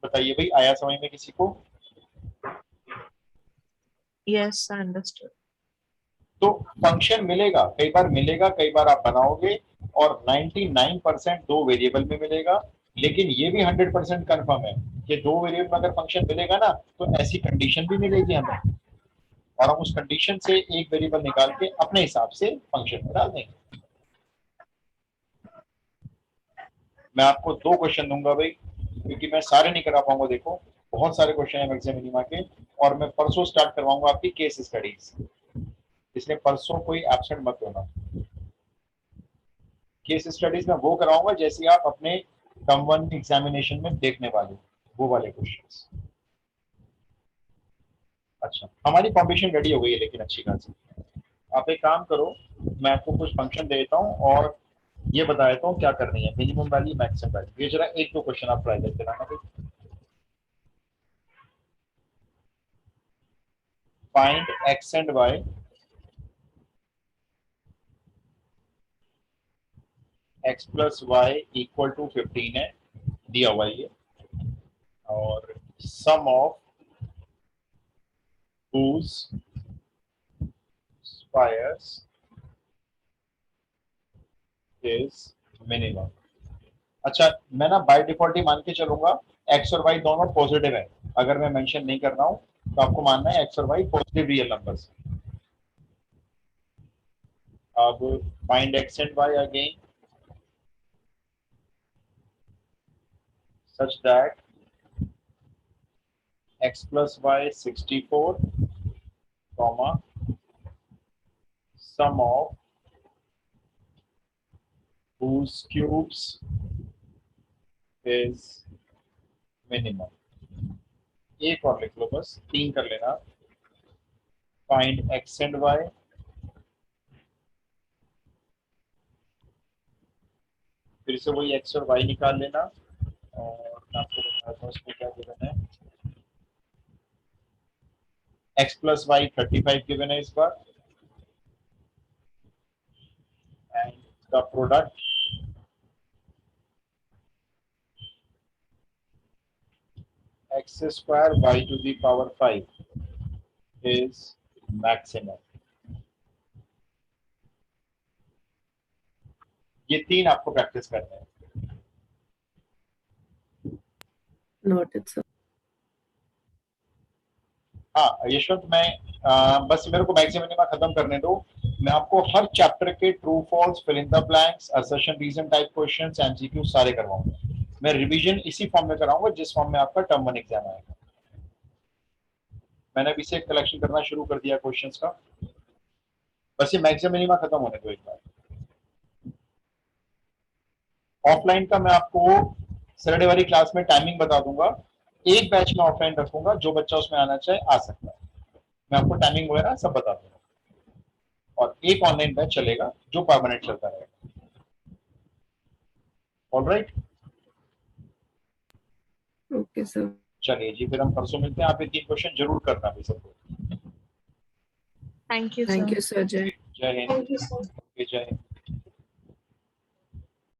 Speaker 2: बताइए भाई, आया समझ में किसी को।
Speaker 4: yes I understood.
Speaker 2: तो फंक्शन मिलेगा, कई बार मिलेगा, कई बार आप बनाओगे, और 99% दो वेरिएबल में मिलेगा। लेकिन ये भी 100% कंफर्म है कि दो वेरिएबल में अगर फंक्शन मिलेगा ना, तो ऐसी कंडीशन भी मिलेगी हमें, और हम उस कंडीशन से एक वेरिएबल निकाल के अपने हिसाब से फंक्शन में डाल देंगे। मैं आपको 2 क्वेश्चन दूंगा भाई, क्योंकि मैं सारे नहीं करा पाऊंगा। देखो बहुत सारे क्वेश्चन है मैक्सिमम मिनिमा के, और मैं परसों स्टार्ट करवाऊंगा आपकी केस स्टडीज, इसलिए परसों कोई एब्सेंट मत होना। केस स्टडीज में वो कराऊंगा जैसे आप अपने टर्म 1 एग्जामिनेशन में देखने वाले, वो वाले क्वेश्चंस। अच्छा, हमारी फाउंडेशन रेडी हो गई है लेकिन अच्छी खासी। आप एक काम करो, मैं आपको कुछ फंक्शन दे देता हूँ और ये बता देता हूँ क्या करनी है, मिनिमम वैल्यू मैक्सिमम वैल्यू। ये जरा 1-2 क्वेश्चन आप ट्राई करके लाना भाई। Find x and y x plus y equal to 15 है, दिया हुआ ये, और sum of whose squares is minimum। अच्छा, मैं ना बाय डिफॉल्ट ही मान के चलूंगा x और y दोनों पॉजिटिव है। अगर मैं मेंशन नहीं कर रहा हूं तो आपको मानना है x और y पॉजिटिव रियल नंबर्स। अब find x and y again such that x plus y 64, comma sum of whose cubes is minimum। एक और लिख लो बस, 3 कर लेना। फाइंड x एंड y फिर से वही x और y निकाल लेना, और मैं आपको बताता हूँ इसमें क्या गिवन है। x प्लस वाई 35 गिवन है इस बार, and the product x square y to the power 5 is maximum. ये 3 आपको प्रैक्टिस करना है।
Speaker 3: Noted, sir.
Speaker 2: हाँ यशवंत, मैं बस मेरे को मैक्सिमम मिनिमा खत्म करने दो। मैं आपको हर चैप्टर के true false, fill in the blanks, assertion reason type questions, MCQ सारे करवाऊंगा। मैं रिवीजन इसी फॉर्म में कराऊंगा जिस फॉर्म में आपका टर्म 1 एग्जाम आएगा। मैंने अभी से कलेक्शन करना शुरू कर दिया क्वेश्चंस का, बस ये मैक्सिमम मिनिमा खत्म होने दो एक बार। ऑफलाइन का मैं आपको सैटरडे वाली क्लास में टाइमिंग बता दूंगा। एक बैच में ऑफलाइन रखूंगा, जो बच्चा उसमें आना चाहे आ सकता है। मैं आपको टाइमिंग वगैरह सब बता दूंगा, और एक ऑनलाइन बैच चलेगा जो परमानेंट चलता रहेगा। Alright,
Speaker 3: Okay, sir.
Speaker 2: चलिए जी, फिर हम परसों मिलते हैं। आप ये 3 क्वेश्चन जरूर करना भी सबको।
Speaker 4: Thank you,
Speaker 3: Thank
Speaker 4: sir.
Speaker 3: you, sir. Jai.
Speaker 2: जय हिंद।
Speaker 5: Thank you sir.
Speaker 2: जय हिंद।